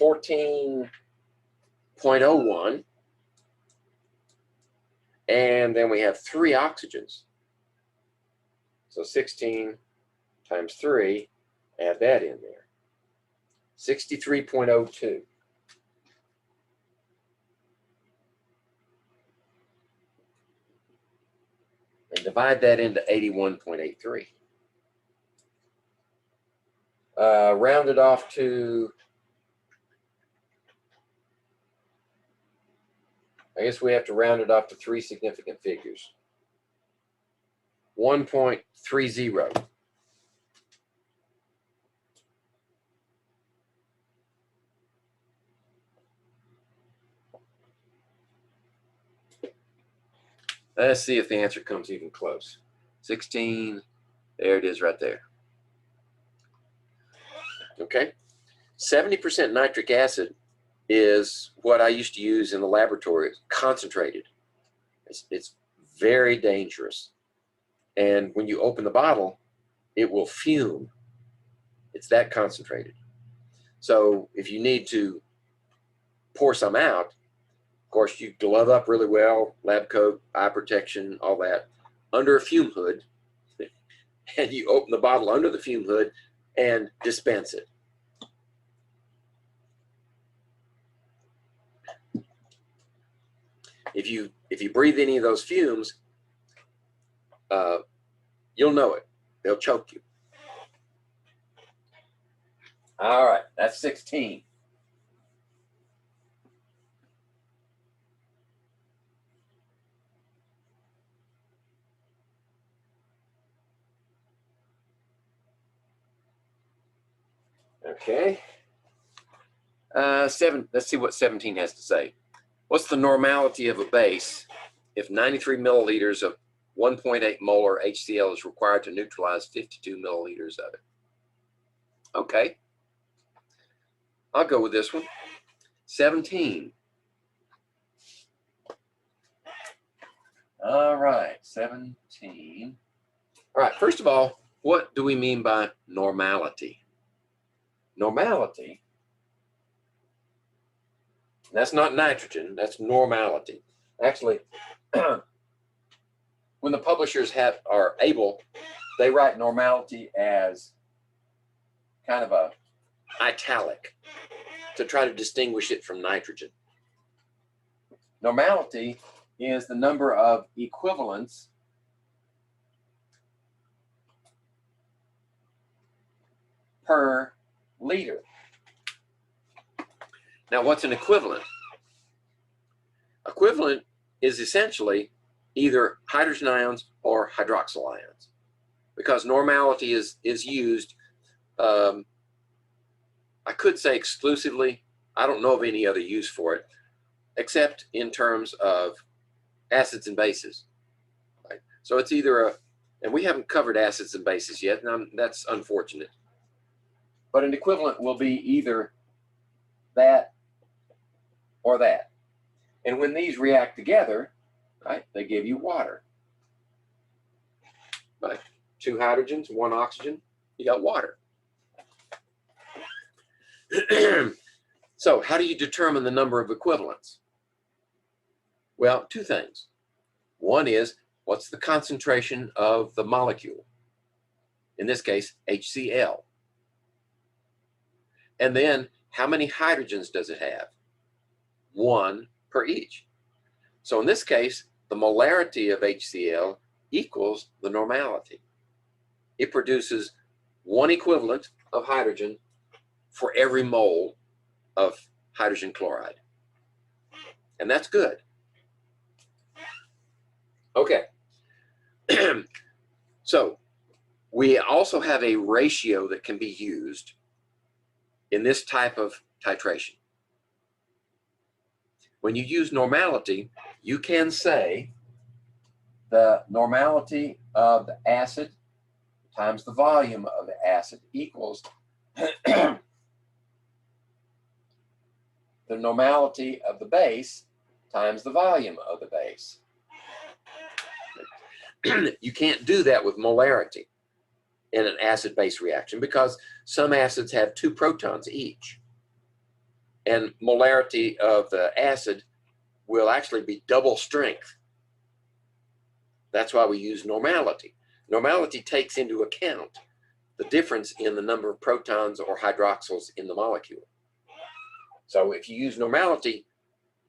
14.01. And then we have 3 oxygens. So 16 times 3, add that in there. 63.02. And divide that into 81.83. Round it off to, I guess we have to round it off to 3 significant figures. 1.30. Let's see if the answer comes even close. 16, there it is right there. Okay, 70% nitric acid is what I used to use in the laboratory, concentrated. It's very dangerous. And when you open the bottle, it will fume. It's that concentrated. So if you need to pour some out, of course, you glove up really well, lab coat, eye protection, all that, under a fume hood, and you open the bottle under the fume hood and dispense it. If you breathe any of those fumes, you'll know it. They'll choke you. All right, that's 16. Okay. 7. Let's see what 17 has to say. What's the normality of a base if 93 milliliters of 1.8 molar HCl is required to neutralize 52 milliliters of it? Okay. I'll go with this one. 17. All right, 17. All right, first of all, what do we mean by normality? Normality, that's not nitrogen, that's normality. Actually, when the publishers are able, they write normality as kind of a italic to try to distinguish it from nitrogen. Normality is the number of equivalents per liter. Now, what's an equivalent? Equivalent is essentially either hydrogen ions or hydroxyl ions, because normality is used, I could say exclusively. I don't know of any other use for it, except in terms of acids and bases. Right? So it's either and we haven't covered acids and bases yet, and that's unfortunate. But an equivalent will be either that or that. And when these react together, right? They give you water. Right? 2 hydrogens, 1 oxygen, you got water. So how do you determine the number of equivalents? Well, 2 things. One is, what's the concentration of the molecule? In this case, HCl. And then, how many hydrogens does it have? 1 per each. So in this case, the molarity of HCl equals the normality. It produces 1 equivalent of hydrogen for every mole of hydrogen chloride. And that's good. Okay. So we also have a ratio that can be used in this type of titration. When you use normality, you can say the normality of the acid times the volume of the acid equals the normality of the base times the volume of the base. You can't do that with molarity in an acid-base reaction because some acids have 2 protons each. And molarity of the acid will actually be double strength. That's why we use normality. Normality takes into account the difference in the number of protons or hydroxyls in the molecule. So if you use normality,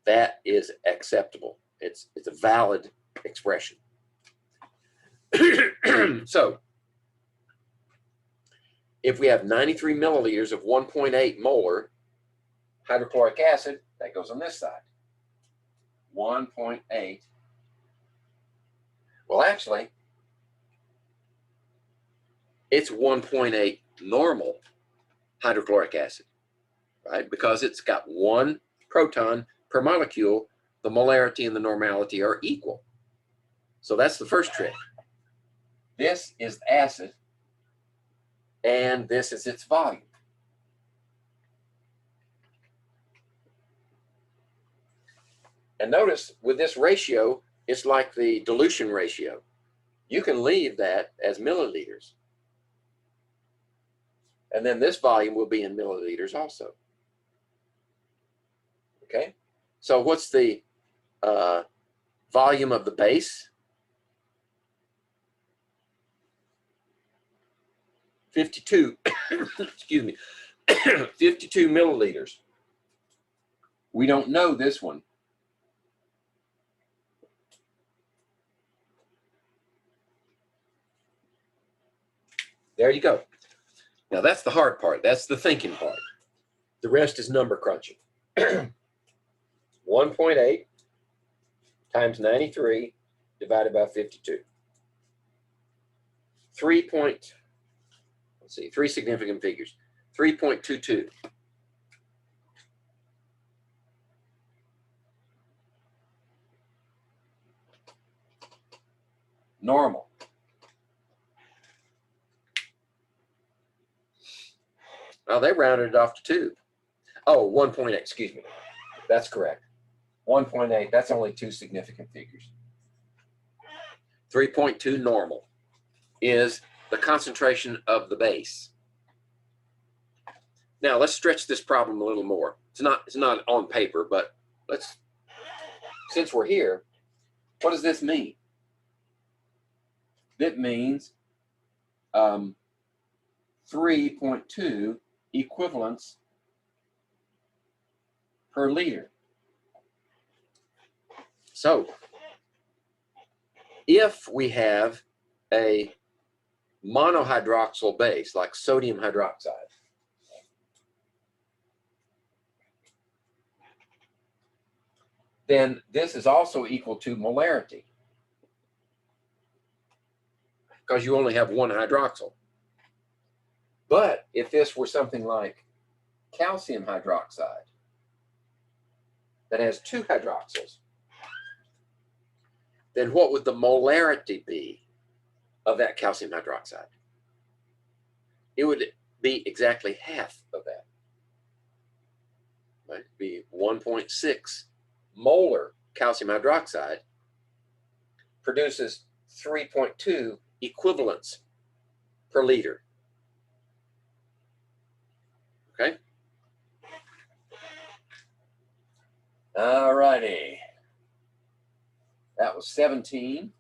that is acceptable. It's a valid expression. So if we have 93 milliliters of 1.8 molar hydrochloric acid, that goes on this side. 1.8. Well, actually, it's 1.8 normal hydrochloric acid, right? Because it's got 1 proton per molecule, the molarity and the normality are equal. So that's the first trick. This is the acid, and this is its volume. And notice with this ratio, it's like the dilution ratio. You can leave that as milliliters. And then this volume will be in milliliters also. Okay? So what's the volume of the base? 52, excuse me, 52 milliliters. We don't know this one. There you go. Now that's the hard part. That's the thinking part. The rest is number crunching. 1.8 times 93 divided by 52. 3 significant figures. 3.22. Normal. Well, they rounded it off to 2. Oh, 1.8, excuse me. That's correct. 1.8, that's only 2 significant figures. 3.2 normal is the concentration of the base. Now let's stretch this problem a little more. It's not on paper, but since we're here, what does this mean? It means 3.2 equivalents per liter. So if we have a monohydroxyl base like sodium hydroxide, then this is also equal to molarity because you only have 1 hydroxyl. But if this were something like calcium hydroxide that has 2 hydroxyls, then what would the molarity be of that calcium hydroxide? It would be exactly half of that. Right? It'd be 1.6 molar calcium hydroxide produces 3.2 equivalents per liter. Okay? All righty. That was 17.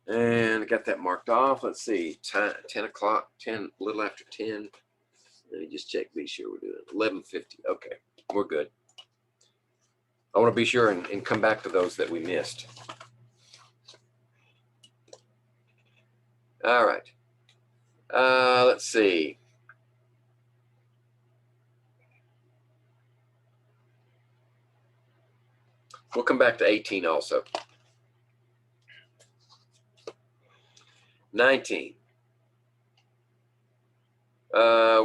And I got that marked off. Let's see, 10 o'clock, 10, a little after 10. Let me just check, be sure we're doing 11:50. Okay, we're good. I want to be sure and come back to those that we missed. All right. Let's see. We'll come back to 18 also. 19.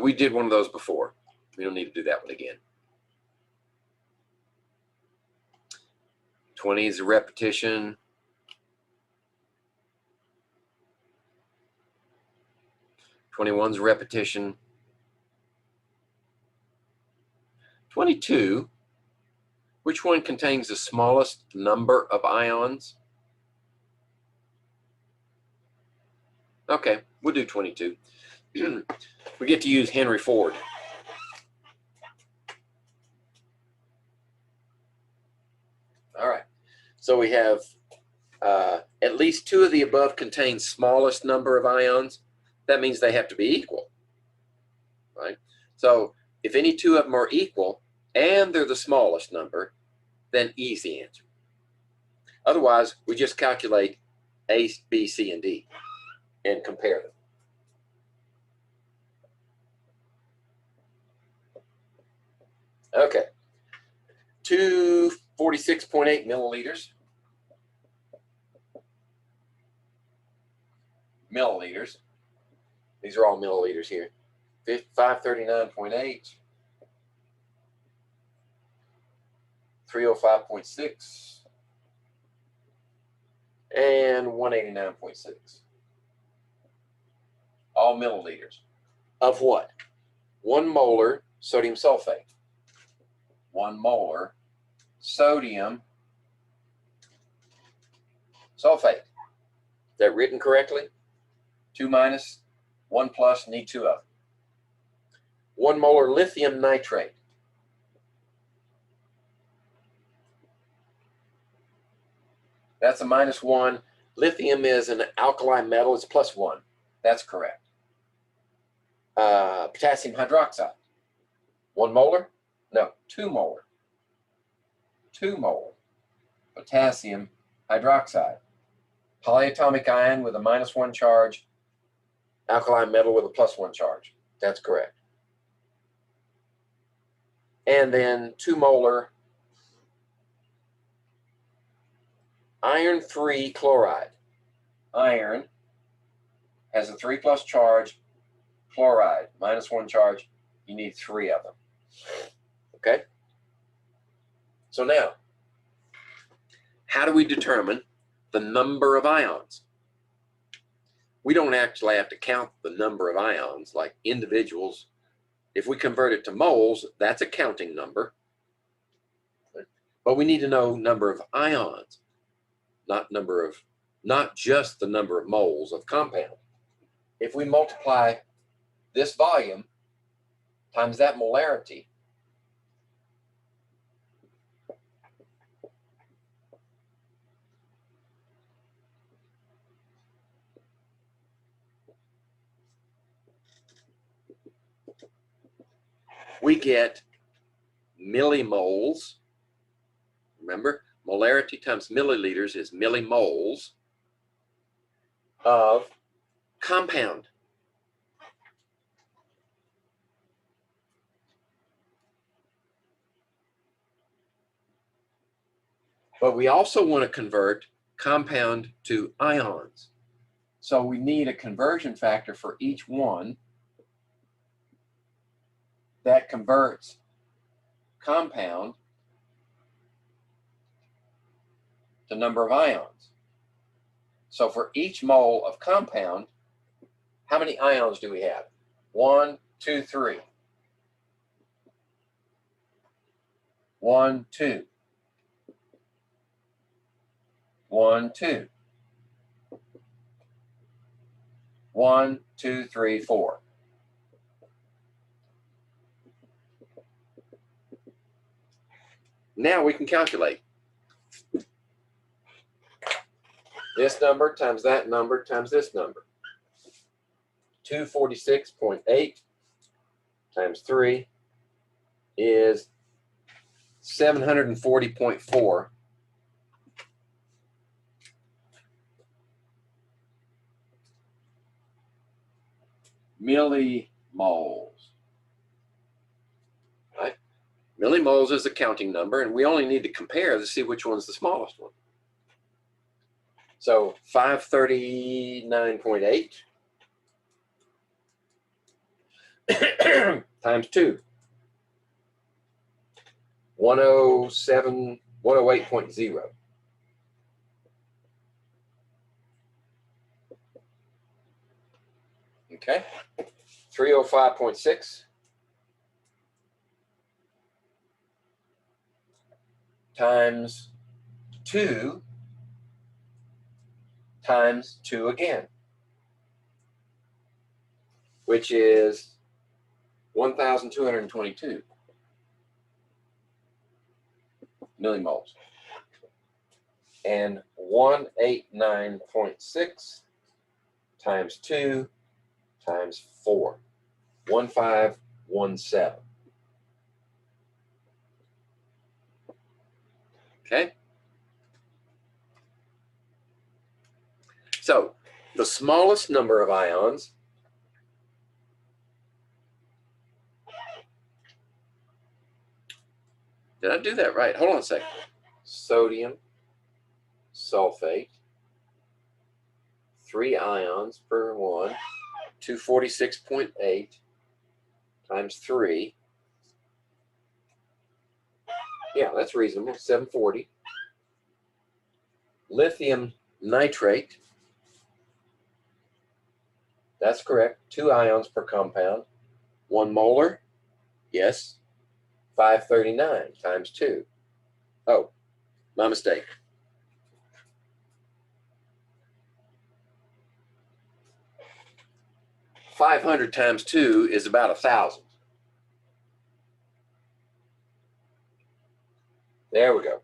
We did one of those before. We don't need to do that one again. 20 is a repetition. 21 is a repetition. 22, which one contains the smallest number of ions? Okay, we'll do 22. We get to use Henry Ford. All right, so we have at least 2 of the above contain smallest number of ions. That means they have to be equal, right? So if any 2 of them are equal and they're the smallest number, then easy answer. Otherwise, we just calculate A, B, C, and D and compare them. Okay, 246.8 milliliters. Milliliters. These are all milliliters here. 539.8. 305.6. And 189.6. All milliliters. Of what? 1 molar sodium sulfate. 1 molar sodium sulfate. Is that written correctly? 2 minus, 1 plus, need 2 of them. 1 molar lithium nitrate. That's a -1. Lithium is an alkali metal. It's +1. That's correct. Potassium hydroxide. 1 molar? No, 2 molar. 2 molar. Potassium hydroxide. Polyatomic ion with a -1 charge. Alkali metal with a +1 charge. That's correct. And then 2 molar iron 3 chloride. Iron has a 3+ charge, chloride, -1 charge. You need 3 of them. Okay? So now, how do we determine the number of ions? We don't actually have to count the number of ions like individuals. If we convert it to moles, that's a counting number. But we need to know number of ions, not just the number of moles of compound. If we multiply this volume times that molarity, we get millimoles. Remember, molarity times milliliters is millimoles of compound. But we also want to convert compound to ions. So we need a conversion factor for each one that converts compound to number of ions. So for each mole of compound, how many ions do we have? 1, 2, 3. 1, 2. 1, 2. 1, 2, 3, 4. Now we can calculate. This number times that number times this number. 246.8 times 3 is 740.4 millimoles. Right? Millimoles is a counting number, and we only need to compare to see which one's the smallest one. So 539.8 times 2. 108.0. Okay. 305.6 times 2 times 2 again, which is 1,222 millimoles. And 189.6 times 2 times 4, 1517. Okay? So the smallest number of ions did I do that right? Hold on a second. Sodium sulfate, 3 ions per 1, 246.8 times 3. Yeah, that's reasonable, 740. Lithium nitrate, that's correct, 2 ions per compound. 1 molar, yes, 539 times 2. Oh, my mistake. 500 times 2 is about 1,000. There we go.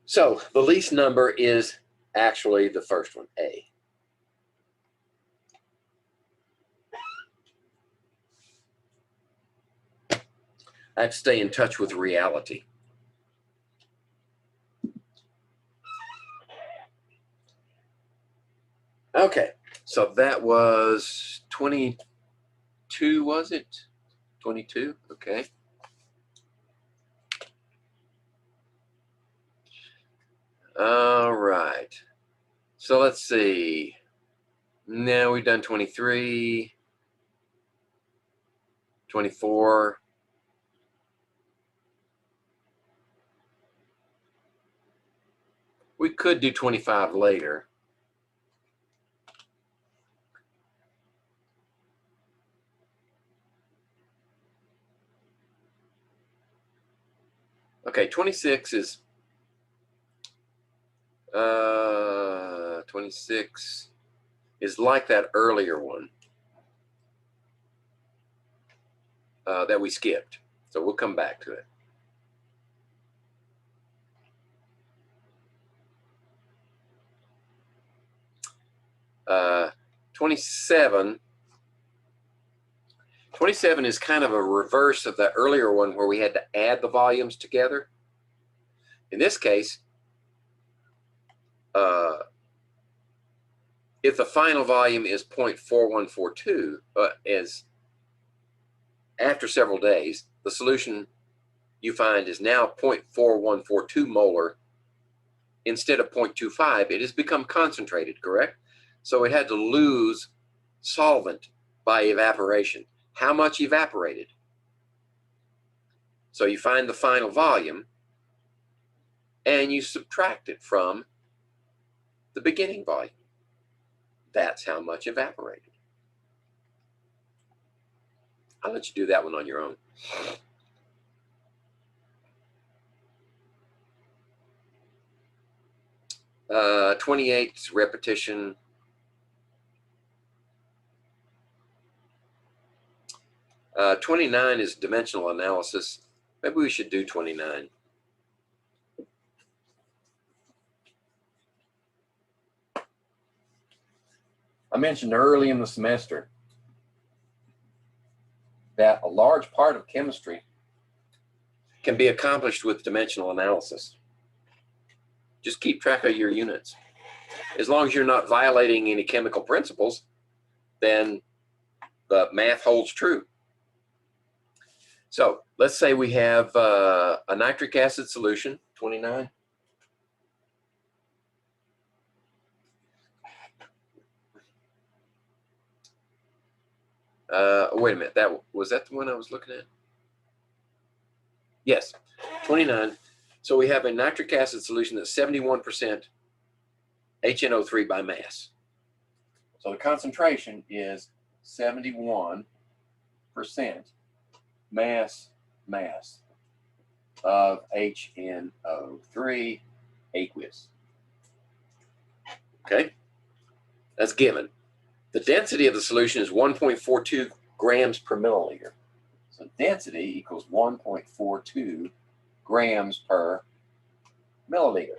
So the least number is actually the first one, A. I have to stay in touch with reality. Okay, so that was 22, was it? 22, okay. All right, so let's see. Now we've done 23, 24. We could do 25 later. Okay, 26 is 26 is like that earlier one that we skipped. So we'll come back to it. 27 is kind of a reverse of the earlier one where we had to add the volumes together. In this case, if the final volume is 0.4142, as after several days, the solution you find is now 0.4142 molar instead of 0.25. It has become concentrated, correct? So it had to lose solvent by evaporation. How much evaporated? So you find the final volume and you subtract it from the beginning volume. That's how much evaporated. I'll let you do that one on your own. 28 repetition. Uh, 29 is dimensional analysis. Maybe we should do 29. I mentioned early in the semester that a large part of chemistry can be accomplished with dimensional analysis. Just keep track of your units. As long as you're not violating any chemical principles, then the math holds true. So let's say we have a nitric acid solution, 29. Wait a minute, was that the one I was looking at? Yes, 29. So we have a nitric acid solution that's 71% HNO3 by mass. So the concentration is 71% mass of HNO3 aqueous. Okay, that's given. The density of the solution is 1.42 grams per milliliter. So density equals 1.42 grams per milliliter.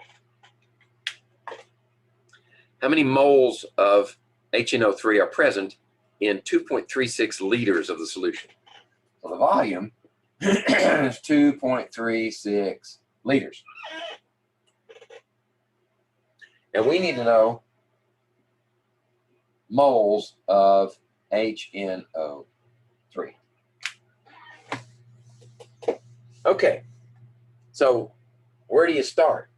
How many moles of HNO3 are present in 2.36 liters of the solution? So the volume is 2.36 liters. And we need to know moles of HNO3. Okay, so where do you start?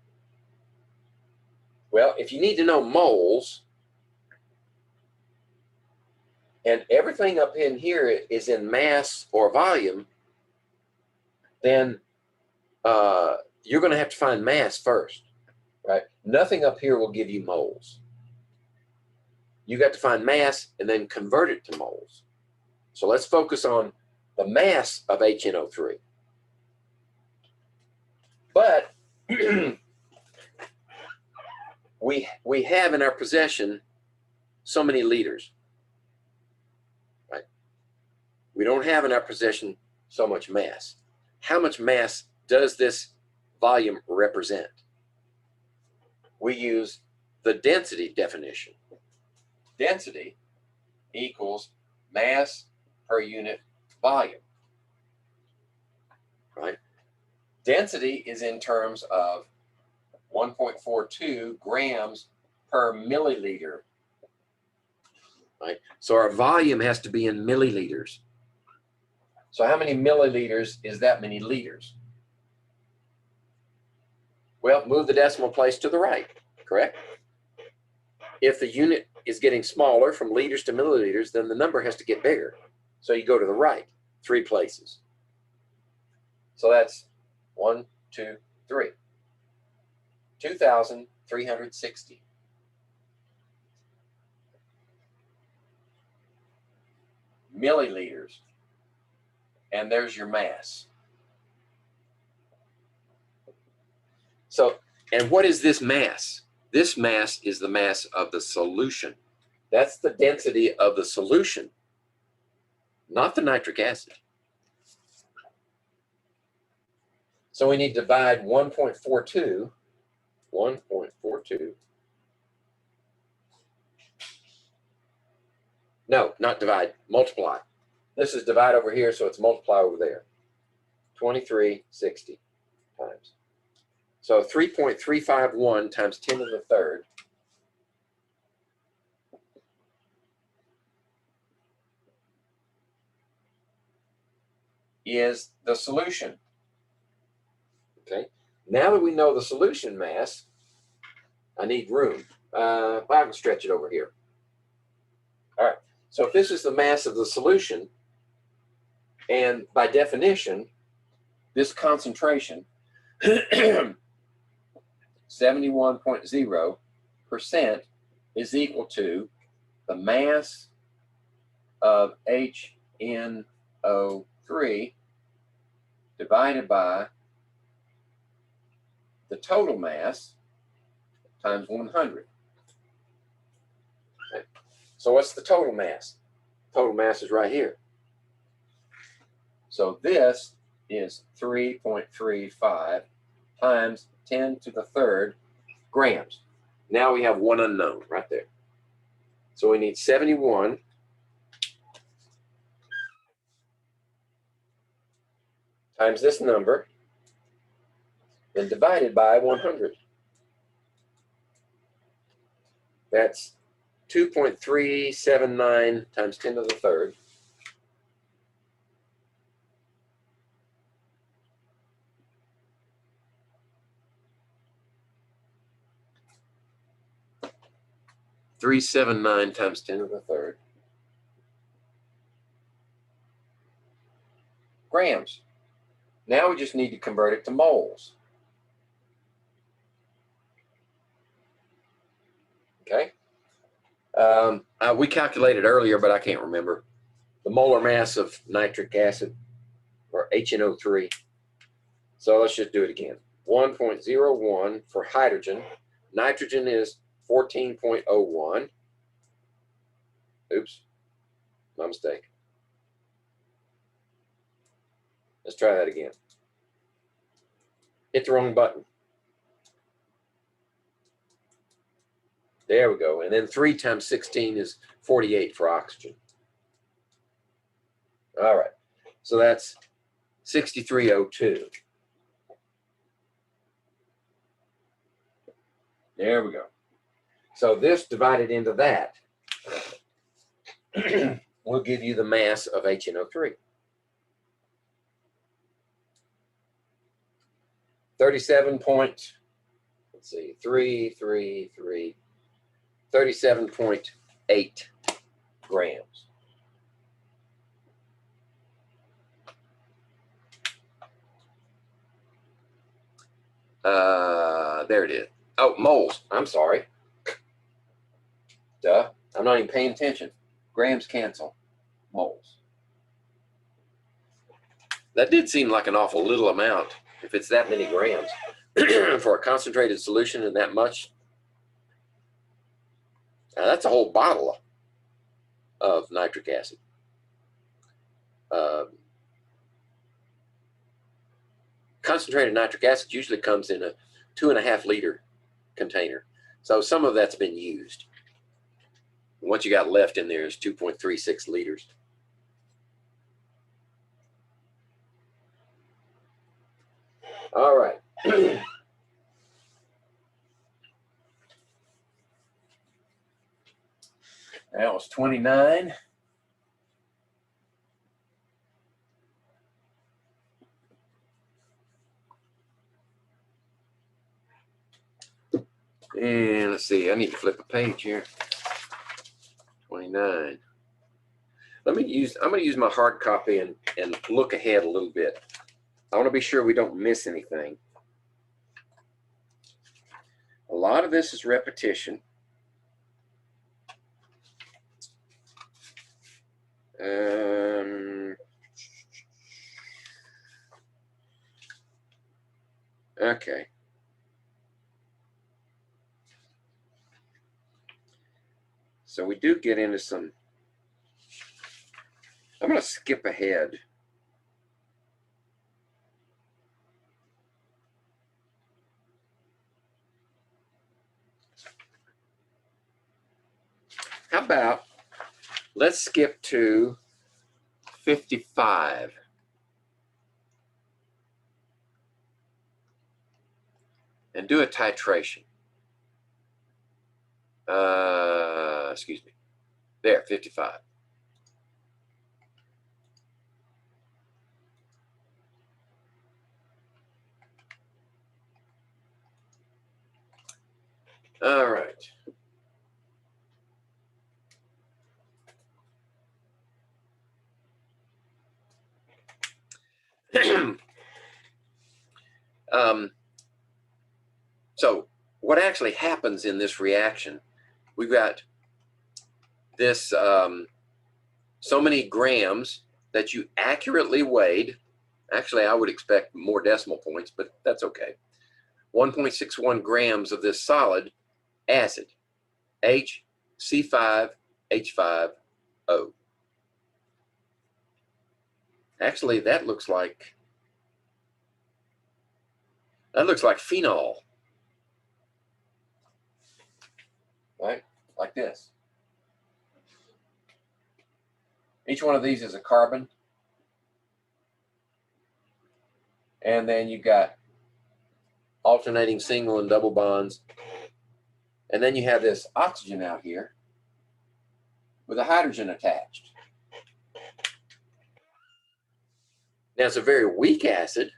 Well, if you need to know moles, and everything up in here is in mass or volume, then you're going to have to find mass first, right? Nothing up here will give you moles. You got to find mass and then convert it to moles. So let's focus on the mass of HNO3. But we have in our possession so many liters, right? We don't have in our possession so much mass. How much mass does this volume represent? We use the density definition. Density equals mass per unit volume, right? Density is in terms of 1.42 grams per milliliter, right? So our volume has to be in milliliters. So how many milliliters is that many liters? Well, move the decimal place to the right, correct? If the unit is getting smaller from liters to milliliters, then the number has to get bigger. So you go to the right 3 places. So that's 1, 2, 3. 2,360. Milliliters. And there's your mass. So, and what is this mass? This mass is the mass of the solution. That's the density of the solution, not the nitric acid. So we need to divide 1.42. No, not divide, multiply. This is divide over here, so it's multiply over there. 2360 times. So 3.351 times 10 to the third is the solution. Okay. Now that we know the solution mass, I need room. I can stretch it over here. All right. So if this is the mass of the solution, and by definition, this concentration 71.0% is equal to the mass of HNO3 divided by the total mass times 100. Okay. So what's the total mass? Total mass is right here. So this is 3.35 times 10 to the third grams. Now we have one unknown right there. So we need 71 times this number and divided by 100. That's 2.379 times 10 to the third. .379 times 10 to the third grams. Now we just need to convert it to moles. Okay. We calculated earlier, but I can't remember the molar mass of nitric acid, or HNO3. So let's just do it again. 1.01 for hydrogen. Nitrogen is 14.01. Oops, my mistake. Let's try that again. Hit the wrong button. There we go. And then 3 times 16 is 48 for oxygen. All right. So that's 6302. There we go. So this divided into that will give you the mass of HNO3. 37.8 grams. There it is. Oh, moles. I'm sorry. Duh. I'm not even paying attention. Grams cancel. Moles. That did seem like an awful little amount if it's that many grams for a concentrated solution and that much. Now, that's a whole bottle of nitric acid. Concentrated nitric acid usually comes in a 2.5 liter container. So some of that's been used. And what you got left in there is 2.36 liters. All right. That was 29. And let's see, I need to flip a page here. 29. I'm going to use my hard copy and look ahead a little bit. I want to be sure we don't miss anything. A lot of this is repetition. Okay. So we do get into some. I'm going to skip ahead. How about let's skip to 55. And do a titration. Excuse me. There, 55. All right. So what actually happens in this reaction, we've got this so many grams that you accurately weighed. Actually, I would expect more decimal points, but that's okay. 1.61 grams of this solid acid, HC5H5O. Actually, that looks like phenol, right? Like this. Each one of these is a carbon. And then you've got alternating single and double bonds. And then you have this oxygen out here with a hydrogen attached. Now, it's a very weak acid,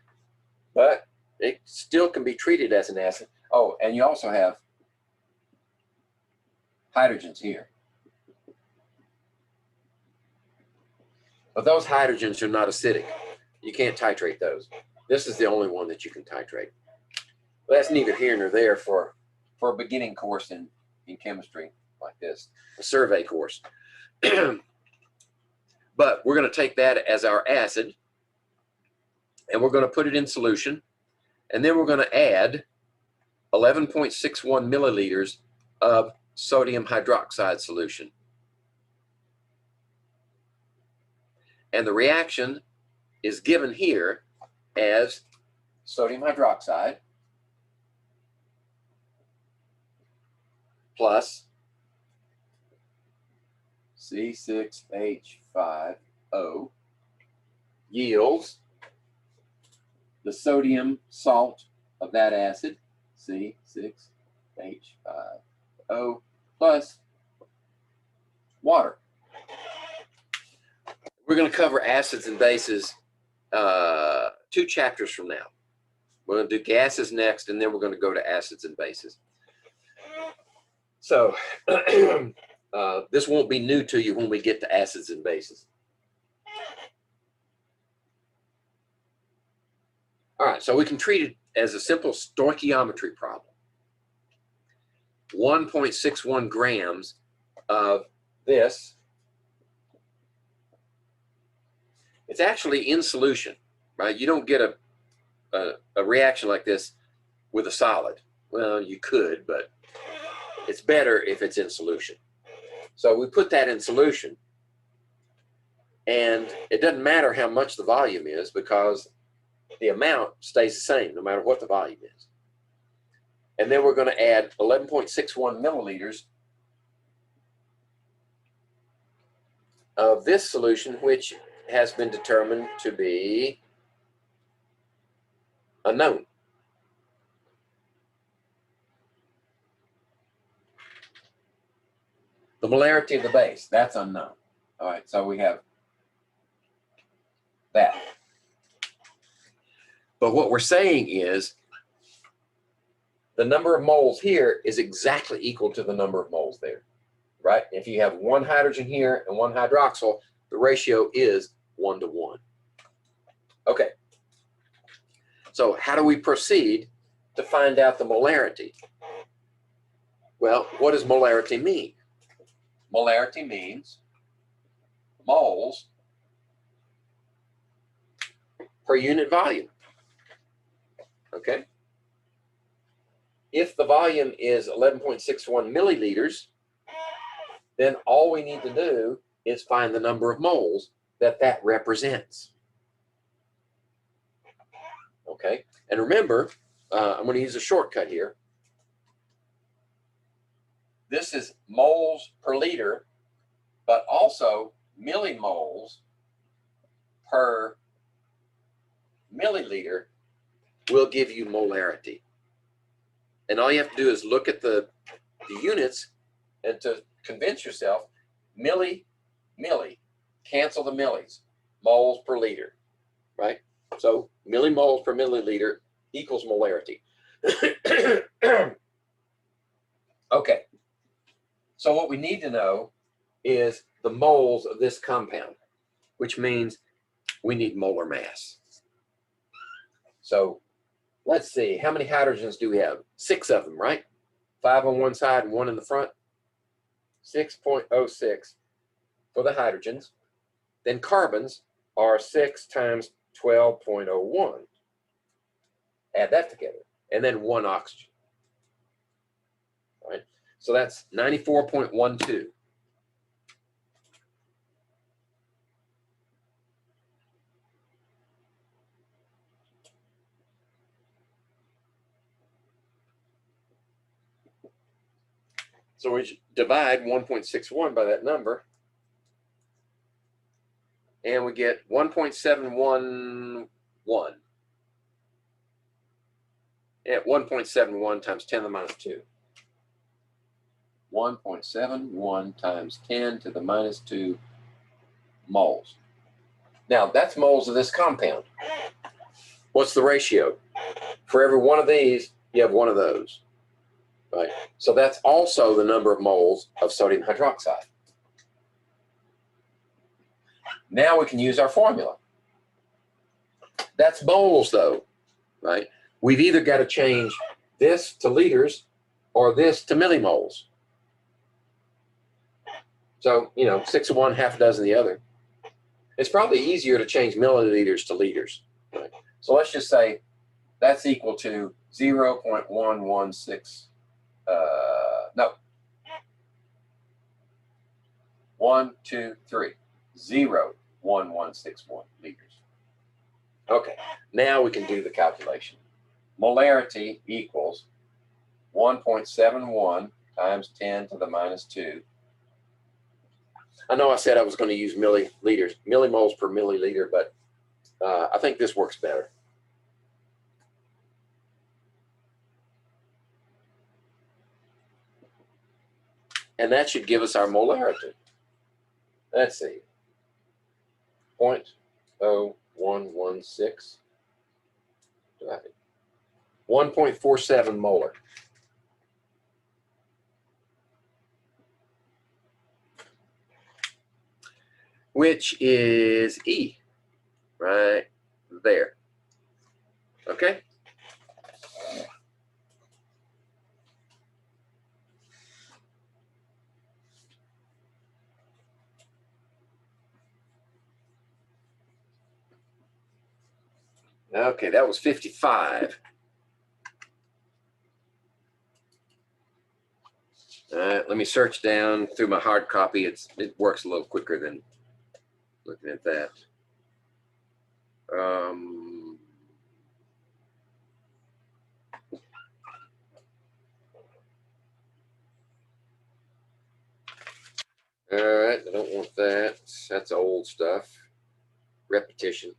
but it still can be treated as an acid. Oh, and you also have hydrogens here. But those hydrogens are not acidic. You can't titrate those. This is the only one that you can titrate. But that's neither here nor there for a beginning course in chemistry like this, a survey course. But we're going to take that as our acid, and we're going to put it in solution, and then we're going to add 11.61 milliliters of sodium hydroxide solution. And the reaction is given here as sodium hydroxide plus C6H5O yields the sodium salt of that acid, C6H5O, plus water. We're going to cover acids and bases 2 chapters from now. We're going to do gases next, and then we're going to go to acids and bases. So this won't be new to you when we get to acids and bases. All right, so we can treat it as a simple stoichiometry problem. 1.61 grams of this. It's actually in solution, right? You don't get a reaction like this with a solid. Well, you could, but it's better if it's in solution. So we put that in solution, and it doesn't matter how much the volume is because the amount stays the same no matter what the volume is. And then we're going to add 11.61 milliliters of this solution, which has been determined to be unknown. The molarity of the base, that's unknown. All right, so we have that. But what we're saying is the number of moles here is exactly equal to the number of moles there, right? If you have one hydrogen here and one hydroxyl, the ratio is 1 to 1. Okay. So how do we proceed to find out the molarity? Well, what does molarity mean? Molarity means moles per unit volume. Okay? If the volume is 11.61 milliliters, then all we need to do is find the number of moles that represents. Okay? And remember, I'm going to use a shortcut here. This is moles per liter, but also millimoles per milliliter will give you molarity. And all you have to do is look at the units and to convince yourself, milli, cancel the millis, moles per liter, right? So millimoles per milliliter equals molarity. Okay, so what we need to know is the moles of this compound, which means we need molar mass. So let's see, how many hydrogens do we have? 6 of them, right? 5 on one side and 1 in the front. 6.06 for the hydrogens. Then carbons are 6 times 12.01. Add that together. And then 1 oxygen. All right. So that's 94.12. So we divide 1.61 by that number, and we get 1.711. At 1.71 times 10 to the minus 2. 1.71 times 10 to the minus 2 moles. Now, that's moles of this compound. What's the ratio? For every one of these, you have one of those. Right? So that's also the number of moles of sodium hydroxide. Now we can use our formula. That's moles, though, right? We've either got to change this to liters or this to millimoles. So, 6 of one, half a dozen of the other. It's probably easier to change milliliters to liters. Right? So let's just say that's equal to 0.116. 0.1161 liters. Okay, now we can do the calculation. Molarity equals 1.71 times 10 to the minus 2. I know I said I was going to use milliliters, millimoles per milliliter, but I think this works better. And that should give us our molarity. Let's see. 0.0116 divided. 1.47 molar. Which is E, right there. Okay? Okay, that was 55. All right, let me search down through my hard copy. It works a little quicker than looking at that. All right, I don't want that. That's old stuff. Repetition.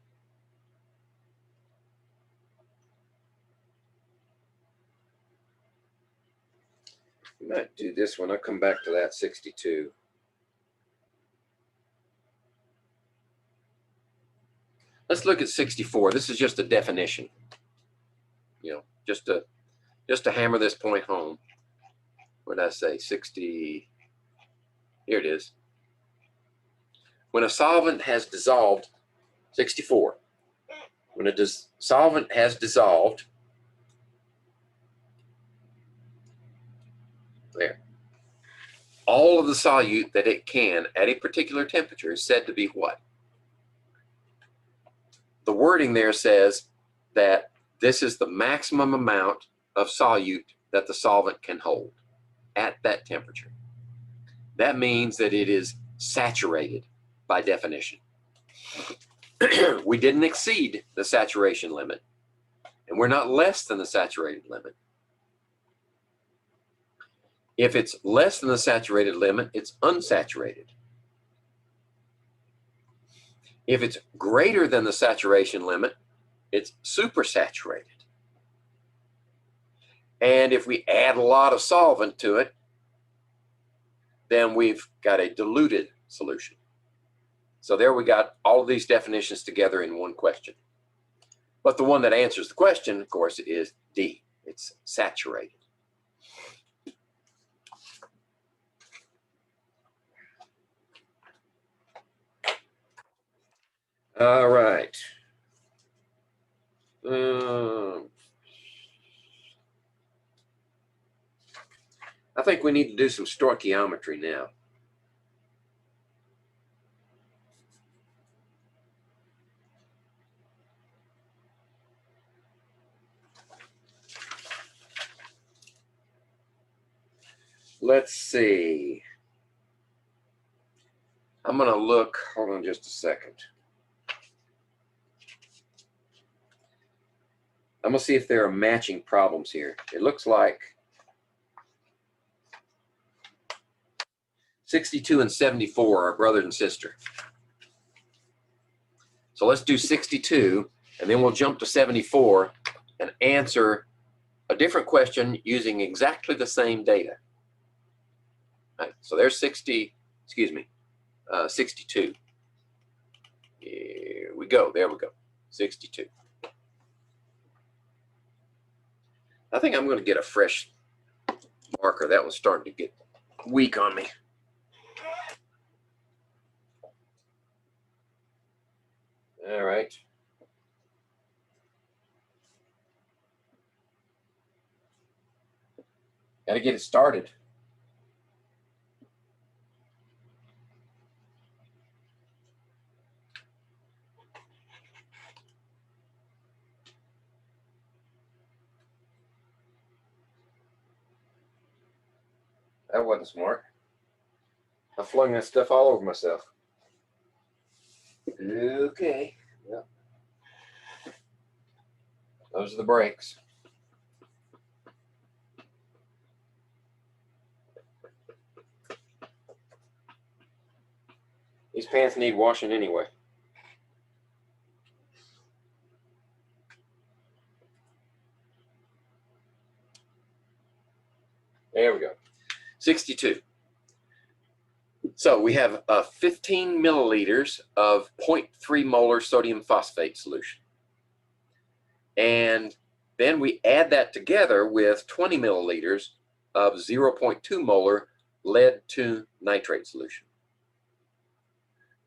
We might do this one. I'll come back to that 62. Let's look at 64. This is just a definition. Just to hammer this point home. What did I say? 60. Here it is. When a solvent has dissolved, 64. When a solvent has dissolved, there, all of the solute that it can at a particular temperature is said to be what? The wording there says that this is the maximum amount of solute that the solvent can hold at that temperature. That means that it is saturated by definition. We didn't exceed the saturation limit, and we're not less than the saturated limit. If it's less than the saturated limit, it's unsaturated. If it's greater than the saturation limit, it's supersaturated. And if we add a lot of solvent to it, then we've got a diluted solution. So there we got all of these definitions together in one question. But the one that answers the question, of course, is D. It's saturated. All right. think we need to do some stoichiometry now. Let's see. I'm going to look, hold on just a second. I'm going to see if there are matching problems here. It looks like 62 and 74 are brother and sister. So let's do 62, and then we'll jump to 74 and answer a different question using exactly the same data. Right, so there's 62. Here we go. There we go. 62. I think I'm going to get a fresh marker. That one's starting to get weak on me. All right. Got to get it started. That wasn't smart. I flung that stuff all over myself. Okay. Yep. Those are the brakes. These pants need washing anyway. There we go. 62. So we have 15 milliliters of 0.3 molar sodium phosphate solution. And then we add that together with 20 milliliters of 0.2 molar lead 2 nitrate solution.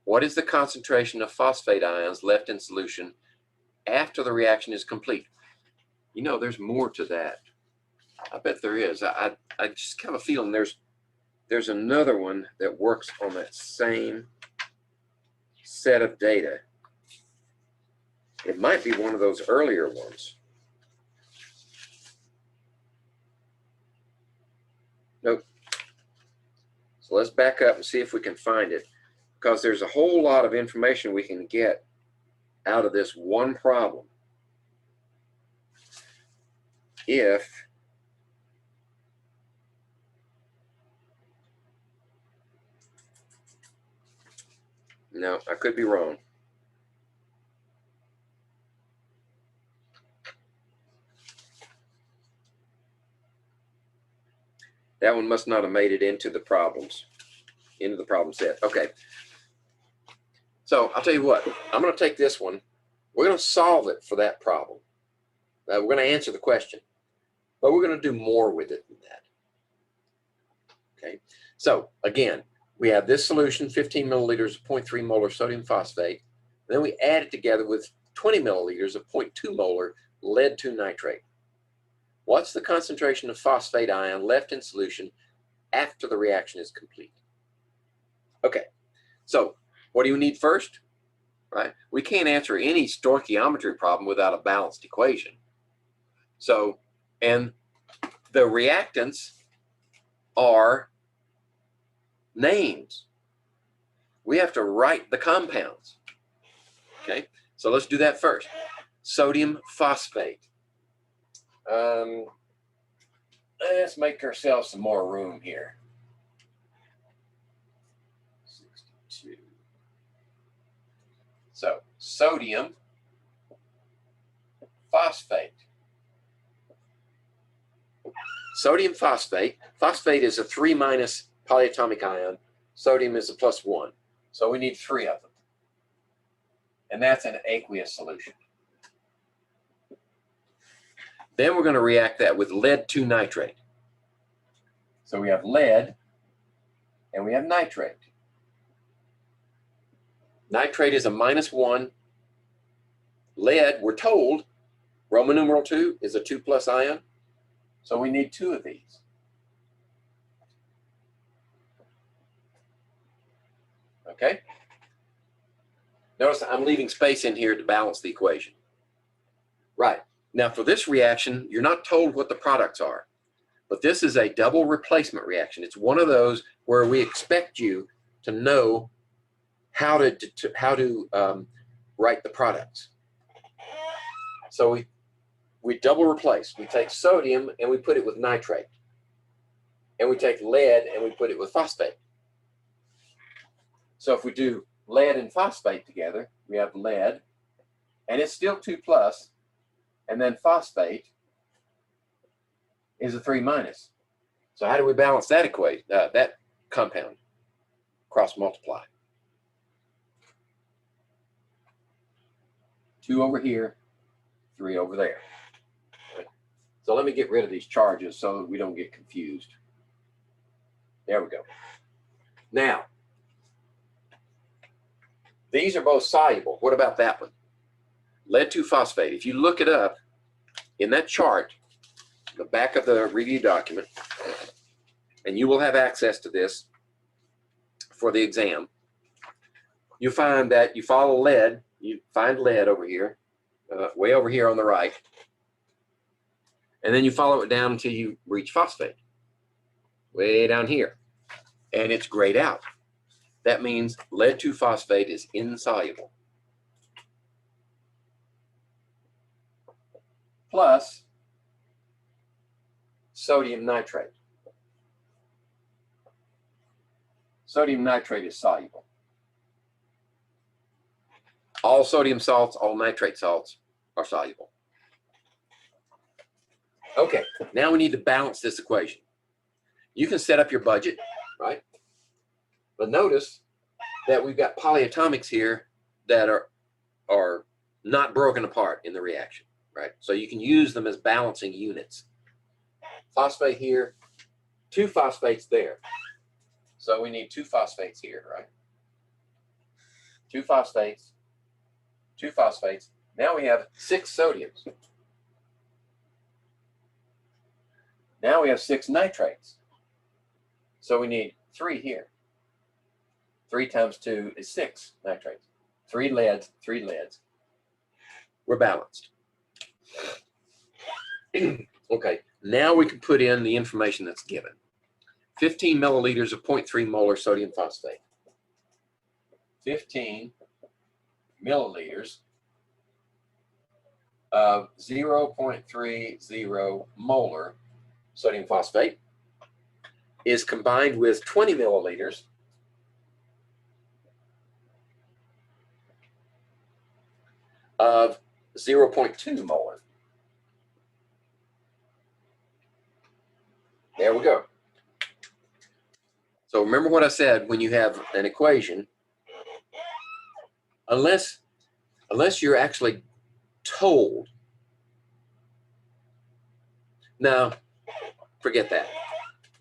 What is the concentration of phosphate ions left in solution after the reaction is complete? You know, there's more to that. I bet there is. I just have a feeling there's another one that works on that same set of data. It might be one of those earlier ones. Nope. So let's back up and see if we can find it, because there's a whole lot of information we can get out of this one problem if no, I could be wrong. That one must not have made it into the problems, into the problem set. Okay. So I'll tell you what, I'm going to take this one. We're going to solve it for that problem. We're going to answer the question, but we're going to do more with it than that. Okay. So again, we have this solution, 15 milliliters of 0.3 molar sodium phosphate. And then we add it together with 20 milliliters of 0.2 molar lead 2 nitrate. What's the concentration of phosphate ion left in solution after the reaction is complete? Okay, so what do you need first? Right? We can't answer any stoichiometry problem without a balanced equation. So, and the reactants are names. We have to write the compounds. Okay, so let's do that first. Sodium phosphate. Let's make ourselves some more room here. 62. So sodium phosphate. Sodium phosphate. Phosphate is a 3- polyatomic ion. Sodium is a +1. So we need 3 of them. And that's an aqueous solution. Then we're going to react that with lead 2 nitrate. So we have lead and we have nitrate. Nitrate is a -1. Lead, we're told, Roman numeral 2 is a 2+ ion. So we need 2 of these. Okay? Notice I'm leaving space in here to balance the equation. Right. Now for this reaction, you're not told what the products are, but this is a double replacement reaction. It's one of those where we expect you to know how to write the products. So we double replace. We take sodium and we put it with nitrate. And we take lead and we put it with phosphate. So if we do lead and phosphate together, we have lead, and it's still 2+, and then phosphate is a 3-. So how do we balance that equation, that compound? Cross multiply. 2 over here, 3 over there. Right. So let me get rid of these charges so that we don't get confused. There we go. Now, these are both soluble. What about that one? Lead 2-phosphate. If you look it up in that chart, the back of the review document, and you will have access to this for the exam, you find that you follow lead, you find lead over here, way over here on the right, and then you follow it down until you reach phosphate, way down here, and it's grayed out. That means lead 2-phosphate is insoluble. Plus sodium nitrate. Sodium nitrate is soluble. All sodium salts, all nitrate salts are soluble. Okay, now we need to balance this equation. You can set up your budget, right? But notice that we've got polyatomics here that are not broken apart in the reaction, right? So you can use them as balancing units. Phosphate here, 2 phosphates there. So we need 2 phosphates here, right? 2 phosphates, 2 phosphates. Now we have 6 sodiums. Now we have 6 nitrates. So we need 3 here. 3 times 2 is 6 nitrates. 3 leads, 3 leads. We're balanced. Okay, now we can put in the information that's given. 15 milliliters of 0.3 molar sodium phosphate. 15 milliliters of 0.30 molar sodium phosphate is combined with 20 milliliters of 0.2 molar. There we go. So remember what I said, when you have an equation, unless you're actually told. Now, forget that.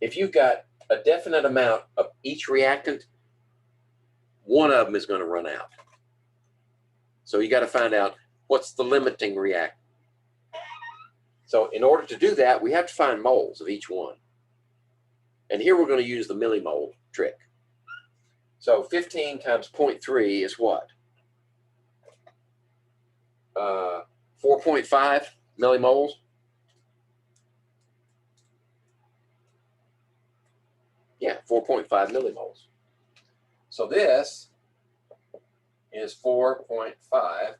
If you've got a definite amount of each reactant, one of them is going to run out. So you got to find out what's the limiting reactant. So in order to do that, we have to find moles of each one. And here we're going to use the millimole trick. So 15 times 0.3 is what? 4.5 millimoles. Yeah, 4.5 millimoles. So this is 4.5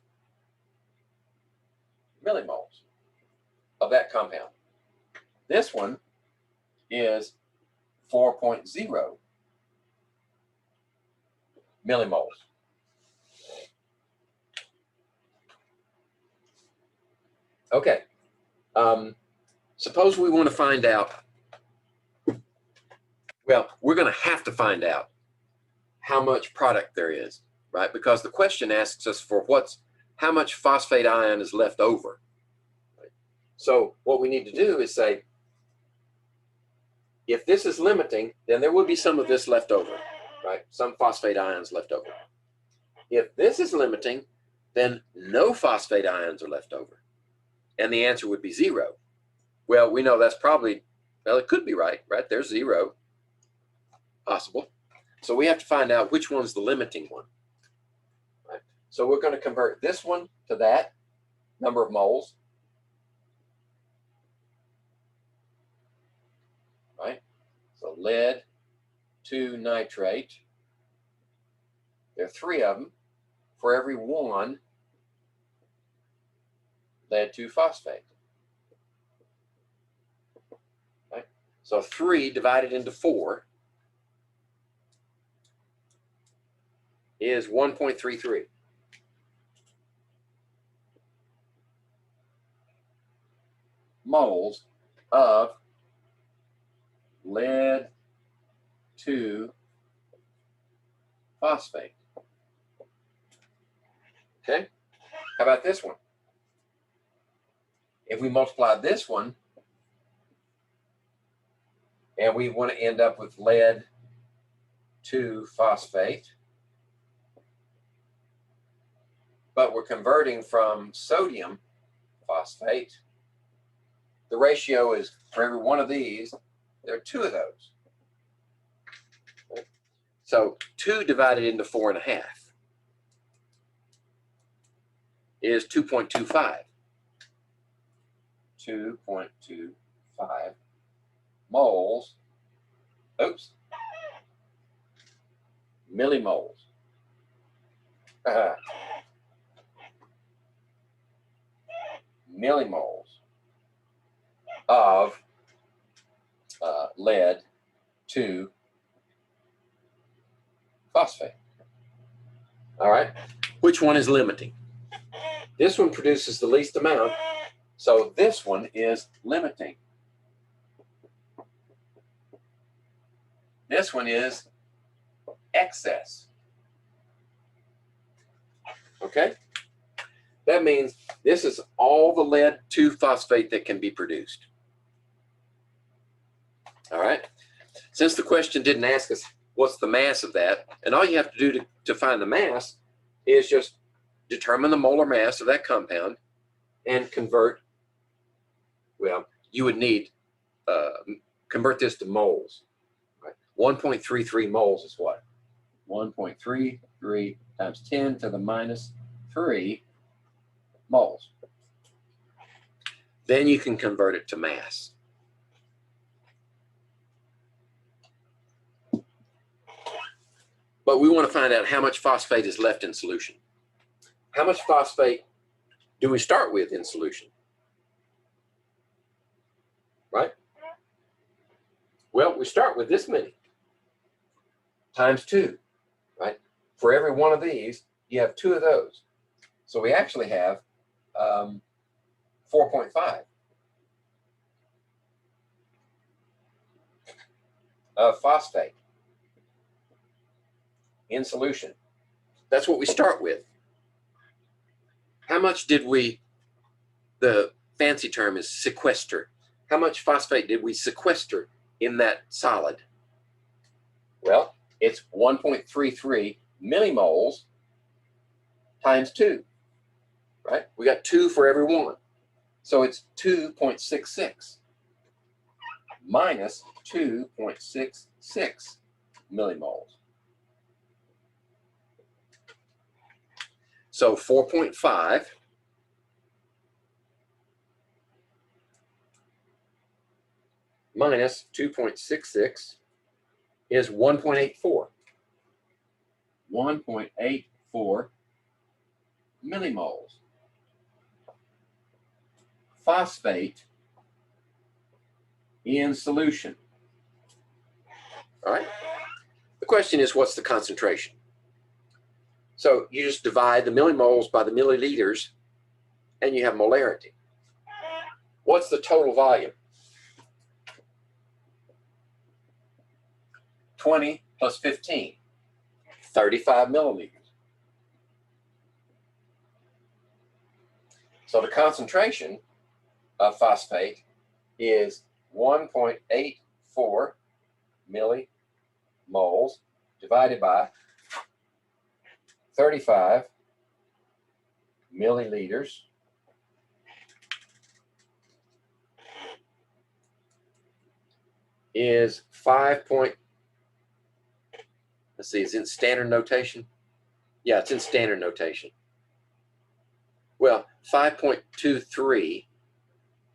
millimoles of that compound. This one is 4.0 millimoles. Okay. Suppose we want to find out, well, we're going to have to find out how much product there is, right? Because the question asks us for how much phosphate ion is left over. Right? So what we need to do is say, if this is limiting, then there will be some of this left over, right? Some phosphate ions left over. If this is limiting, then no phosphate ions are left over. And the answer would be 0. Well, we know that's probably, well, it could be right? There's 0, possible. So we have to find out which one's the limiting one. Right? So we're going to convert this one to that number of moles. Right? So lead 2 nitrate. There are 3 of them for every 1 lead 2 phosphate. Right? So 3 divided into 4 is 1.33. Moles of lead 2 phosphate. Okay, how about this one? If we multiply this one, and we want to end up with lead 2 phosphate, but we're converting from sodium phosphate, the ratio is for every 1 of these, there are 2 of those. So 2 divided into 4.5 is 2.25. 2.25 moles, millimoles. Millimoles of lead 2 phosphate. All right, which one is limiting? This one produces the least amount, so this one is limiting. This one is excess. Okay? That means this is all the lead 2 phosphate that can be produced. All right? Since the question didn't ask us what's the mass of that, and all you have to do to find the mass is just determine the molar mass of that compound and convert, well, you would need, convert this to moles. Right? 1.33 moles is what? 1.33 times 10 to the minus 3 moles. Then you can convert it to mass. But we want to find out how much phosphate is left in solution. How much phosphate do we start with in solution? Right? Well, we start with this many times 2, right? For every 1 of these, you have 2 of those. So we actually have 4.5 of phosphate in solution. That's what we start with. How much did we, the fancy term is sequester. How much phosphate did we sequester in that solid? Well, it's 1.33 millimoles times 2, right? We got 2 for every 1. So it's 2.66 minus 2.66 millimoles. So 4.5 minus 2.66 is 1.84. 1.84 millimoles. Phosphate in solution. All right. The question is, what's the concentration? So you just divide the millimoles by the milliliters, and you have molarity. What's the total volume? 20 plus 15, 35 milliliters. So the concentration of phosphate is 1.84 millimoles divided by 35 milliliters is 5.1 let's see, is it in standard notation? Yeah, it's in standard notation. Well, 5.23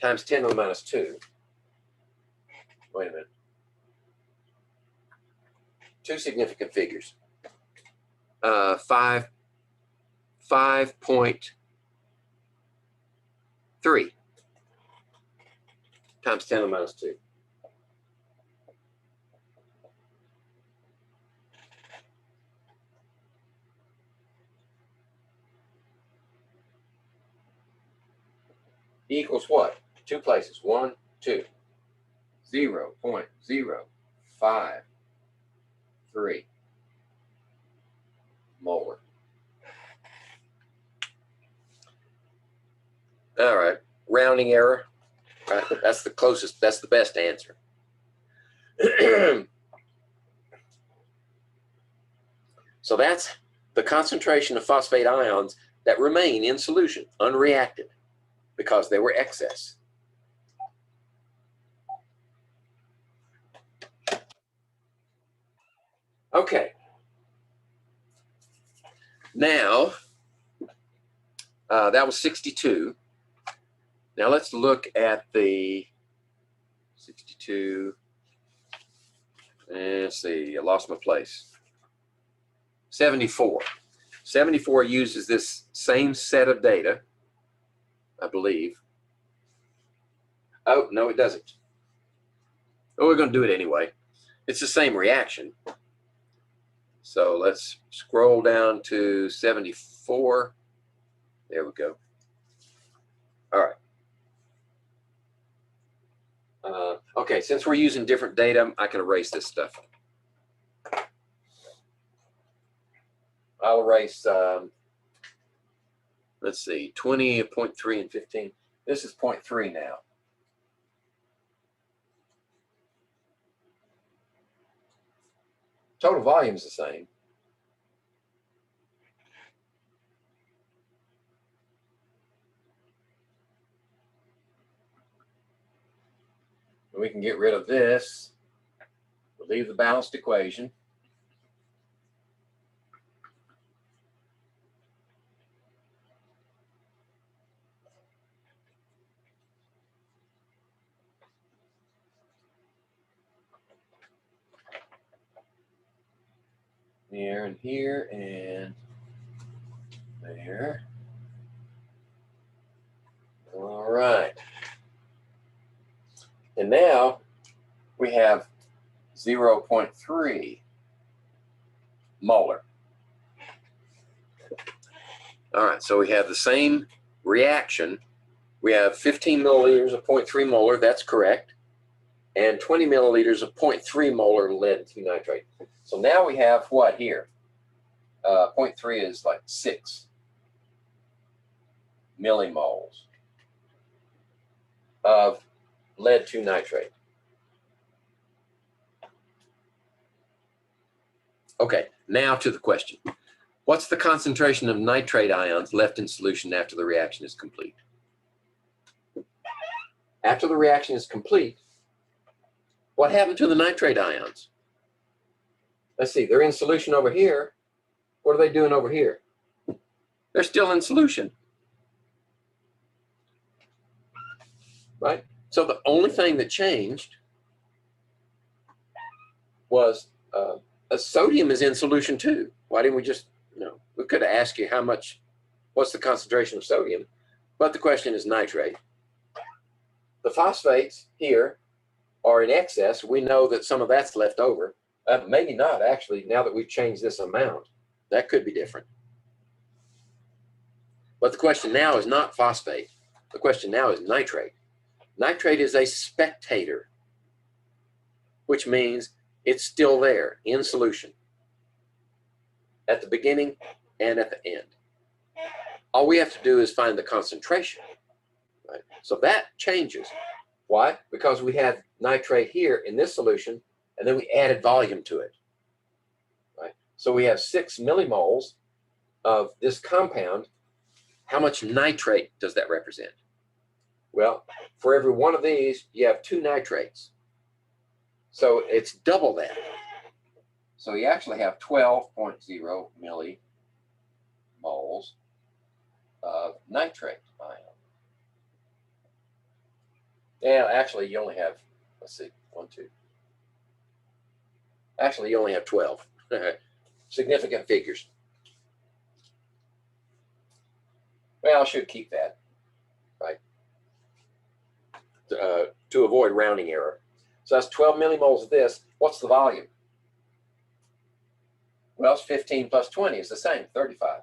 times 10 to the minus 2. Wait a minute. Two significant figures. 5.3 times 10 to the minus 2. Equals what? Two places. 1, 2. 0.053 molar. All right. Rounding error. Right. That's the closest. That's the best answer. So that's the concentration of phosphate ions that remain in solution, unreacted, because they were excess. Okay. Now, that was 62. Now let's look at the 62. Let's see, I lost my place. 74. 74 uses this same set of data, I believe. Oh, no, it doesn't. Oh, we're going to do it anyway. It's the same reaction. So let's scroll down to 74. There we go. All right. Okay, since we're using different data, I can erase this stuff. I'll erase, let's see, 20, 0.3, and 15. This is 0.3 now. Total volume is the same. We can get rid of this. We'll leave the balanced equation. Here and here and there. All right. And now we have 0.3 molar. All right, so we have the same reaction. We have 15 milliliters of 0.3 molar, that's correct, and 20 milliliters of 0.3 molar lead 2 nitrate. So now we have what here? 0.3 is like 6 millimoles of lead 2 nitrate. Okay, now to the question. What's the concentration of nitrate ions left in solution after the reaction is complete? After the reaction is complete, what happened to the nitrate ions? Let's see, they're in solution over here. What are they doing over here? They're still in solution. Right? So the only thing that changed was sodium is in solution too. Why didn't we just, we could have asked you what's the concentration of sodium, but the question is nitrate. The phosphates here are in excess. We know that some of that's left over. Maybe not actually, now that we've changed this amount. That could be different. But the question now is not phosphate. The question now is nitrate. Nitrate is a spectator, which means it's still there in solution at the beginning and at the end. All we have to do is find the concentration. Right? So that changes. Why? Because we had nitrate here in this solution, and then we added volume to it. Right? So we have 6 millimoles of this compound. How much nitrate does that represent? Well, for every one of these, you have 2 nitrates. So it's double that. So you actually have 12.0 millimoles of nitrate ion. Yeah, actually you only have, let's see, 1, 2. Actually you only have 12. Significant figures. Well, I should keep that, right? To avoid rounding error. So that's 12 millimoles of this. What's the volume? Well, it's 15 plus 20 is the same, 35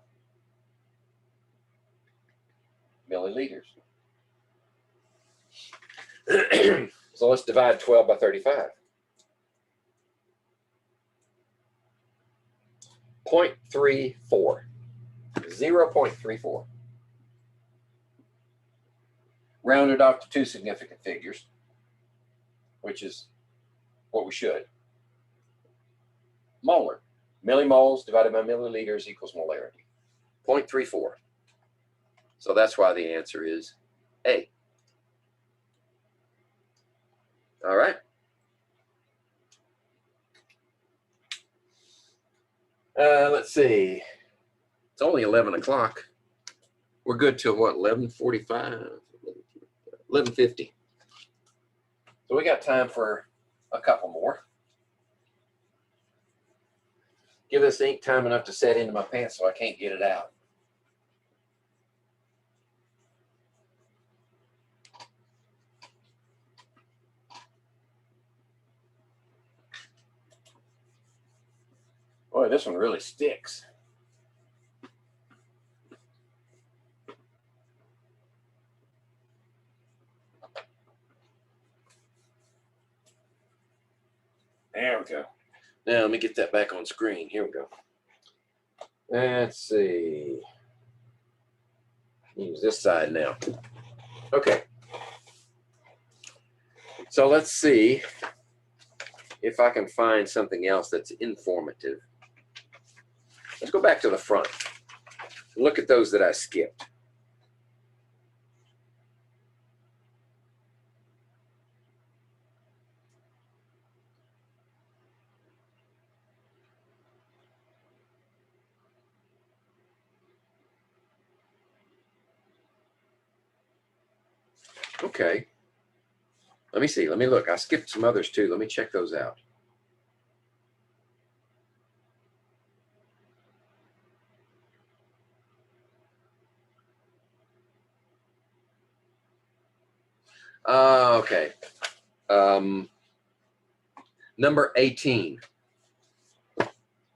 milliliters. So let's divide 12 by 35. 0.34. 0.34. Rounded off to two significant figures, which is what we should. Molar. Millimoles divided by milliliters equals molarity. 0.34. So that's why the answer is A. All right. Let's see. It's only 11 o'clock. We're good till what, 11:45? 11:50. So we got time for a couple more. Give this ink time enough to set into my pants so I can't get it out. Boy, this one really sticks. There we go. Now let me get that back on screen. Here we go. Let's see. Use this side now. Okay. So let's see if I can find something else that's informative. Let's go back to the front. Look at those that I skipped. Okay. Let me see. Let me look. I skipped some others too. Let me check those out. Okay. Number 18.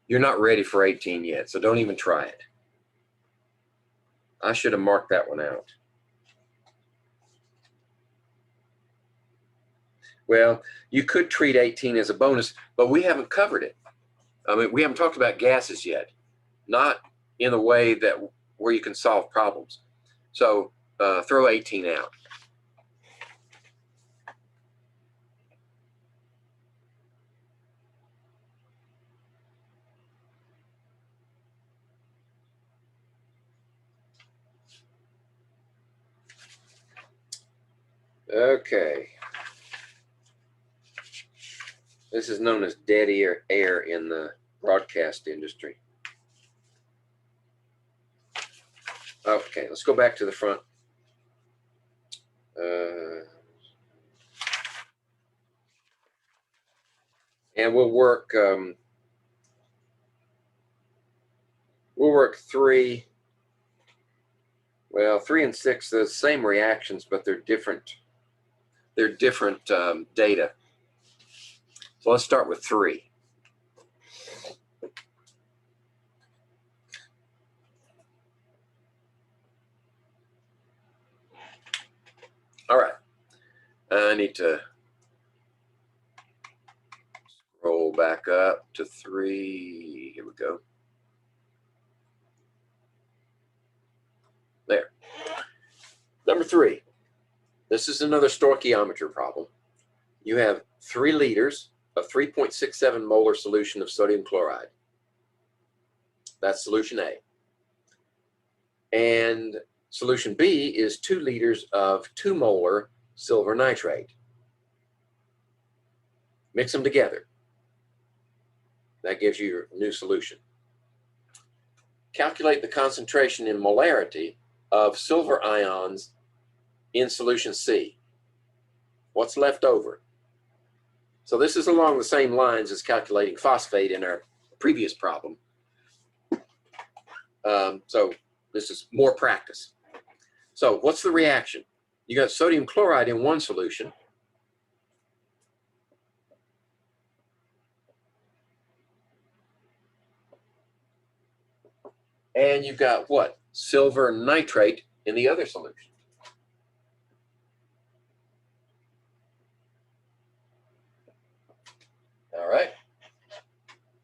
You're not ready for 18 yet, so don't even try it. I should have marked that one out. Well, you could treat 18 as a bonus, but we haven't covered it. I mean, we haven't talked about gases yet, not in a way that where you can solve problems. So throw 18 out. Okay. This is known as dead air in the broadcast industry. Okay, let's go back to the front. And we'll work 3. Well, 3 and 6, the same reactions, but they're different. They're different data. So let's start with 3. All right. I need to scroll back up to 3. Here we go. There. Number 3. This is another stoichiometry problem. You have 3 liters of 3.67 molar solution of sodium chloride. That's solution A. And solution B is 2 liters of 2 molar silver nitrate. Mix them together. That gives you your new solution. Calculate the concentration in molarity of silver ions in solution C. What's left over? So this is along the same lines as calculating phosphate in our previous problem. So this is more practice. So what's the reaction? You got sodium chloride in one solution. And you've got what? Silver nitrate in the other solution. All right.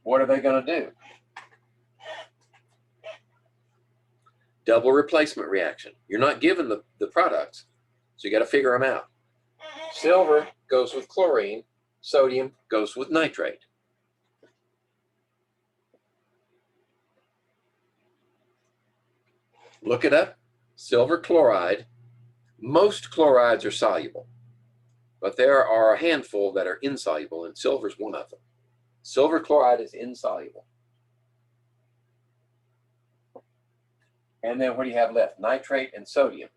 What are they going to do? Double replacement reaction. You're not given the products, so you got to figure them out. Silver goes with chlorine, sodium goes with nitrate. Look it up. Silver chloride. Most chlorides are soluble, but there are a handful that are insoluble, and silver is one of them. Silver chloride is insoluble. And then what do you have left? Nitrate and sodium.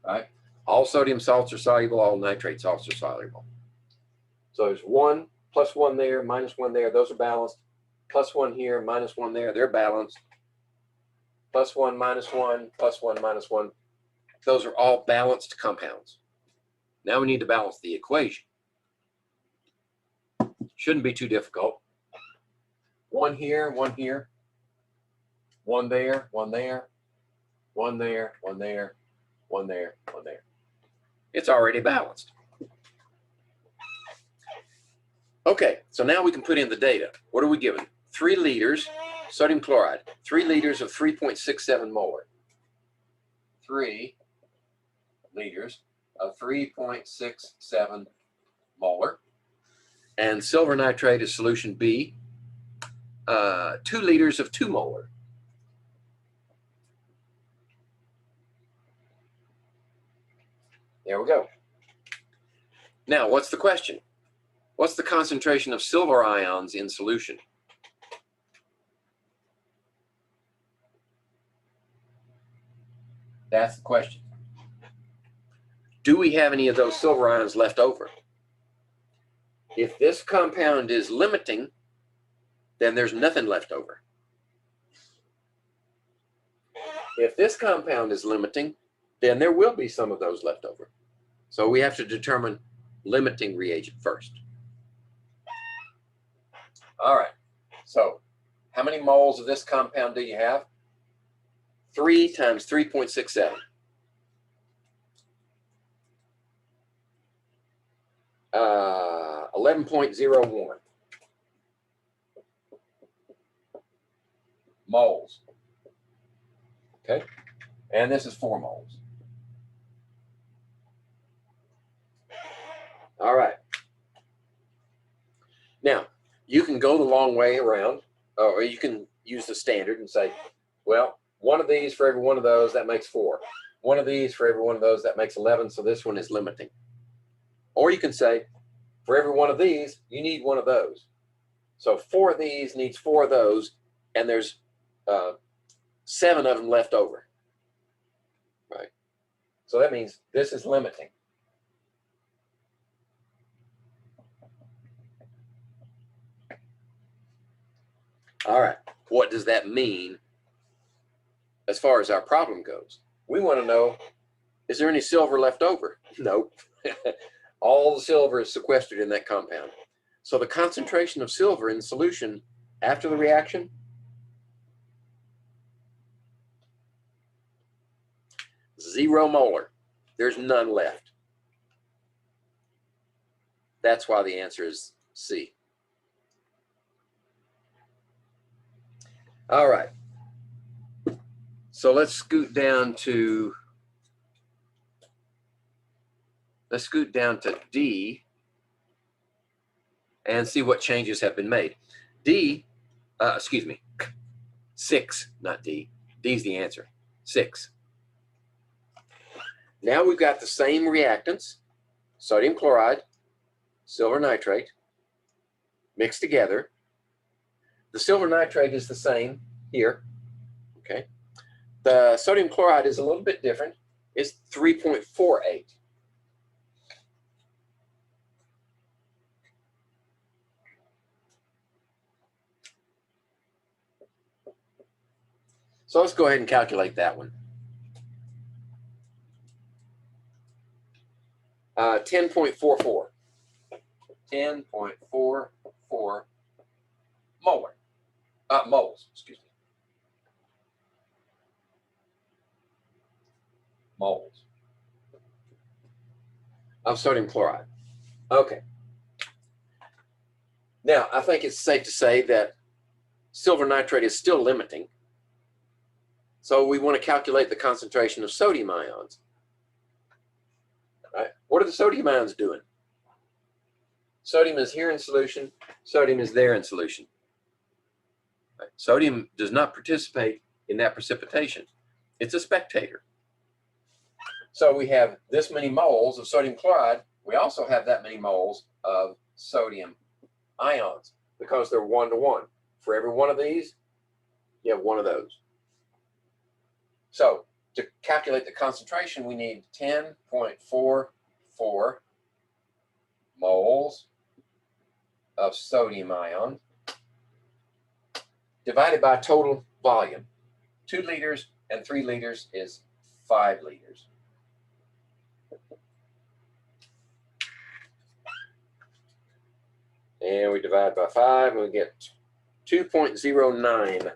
All right. All sodium salts are soluble, all nitrate salts are soluble. So there's 1 plus 1 there, minus 1 there, those are balanced. Plus 1 here, minus 1 there, they're balanced. Plus 1, minus 1, plus 1, minus 1. Those are all balanced compounds. Now we need to balance the equation. Shouldn't be too difficult. 1 here, 1 here. 1 there, 1 there. 1 there, 1 there. 1 there, 1 there. It's already balanced. Okay, so now we can put in the data. What are we given? 3 liters sodium chloride, 3 liters of 3.67 molar. 3 liters of 3.67 molar. And silver nitrate is solution B, 2 liters of 2 molar. There we go. Now, what's the question? What's the concentration of silver ions in solution? That's the question. Do we have any of those silver ions left over? If this compound is limiting, then there's nothing left over. If this compound is limiting, then there will be some of those left over. So we have to determine limiting reagent first. All right, so how many moles of this compound do you have? 3 times 3.67. 11.01 moles. Okay, and this is 4 moles. All right. Now, you can go the long way around, or you can use the standard and say, well, 1 of these for every 1 of those, that makes 4. 1 of these for every 1 of those, that makes 11, so this one is limiting. Or you can say, for every 1 of these, you need 1 of those. So 4 of these needs 4 of those, and there's 7 of them left over, right? So that means this is limiting. All right, what does that mean as far as our problem goes? We want to know, is there any silver left over? Nope. All the silver is sequestered in that compound. So the concentration of silver in solution after the reaction, 0 molar. There's none left. That's why the answer is C. All right. So let's scoot down to D and see what changes have been made. D, excuse me, 6, not D. D's the answer, 6. Now we've got the same reactants. sodium chloride, silver nitrate, mixed together. The silver nitrate is the same here, okay? The sodium chloride is a little bit different. It's 3.48. So let's go ahead and calculate that one. 10.44. 10.44 molar. Moles, excuse me. Moles of sodium chloride. Okay. Now, I think it's safe to say that silver nitrate is still limiting. So we want to calculate the concentration of sodium ions. All right. What are the sodium ions doing? Sodium is here in solution. Sodium is there in solution. Right. Sodium does not participate in that precipitation. It's a spectator. So we have this many moles of sodium chloride. We also have that many moles of sodium ions because they're 1-to-1. For every one of these, you have one of those. So to calculate the concentration, we need 10.44 moles of sodium ion divided by total volume. 2 liters and 3 liters is 5 liters. And we divide by 5 and we get 2.09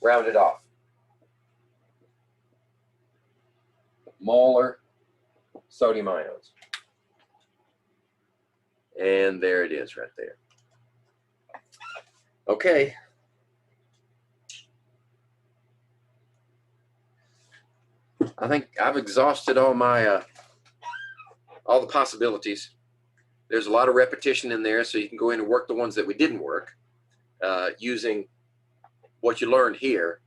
rounded off. Molar sodium ions. And there it is right there. Okay. I think I've exhausted all my all the possibilities. There's a lot of repetition in there, so you can go in and work the ones that we didn't work using what you learned here.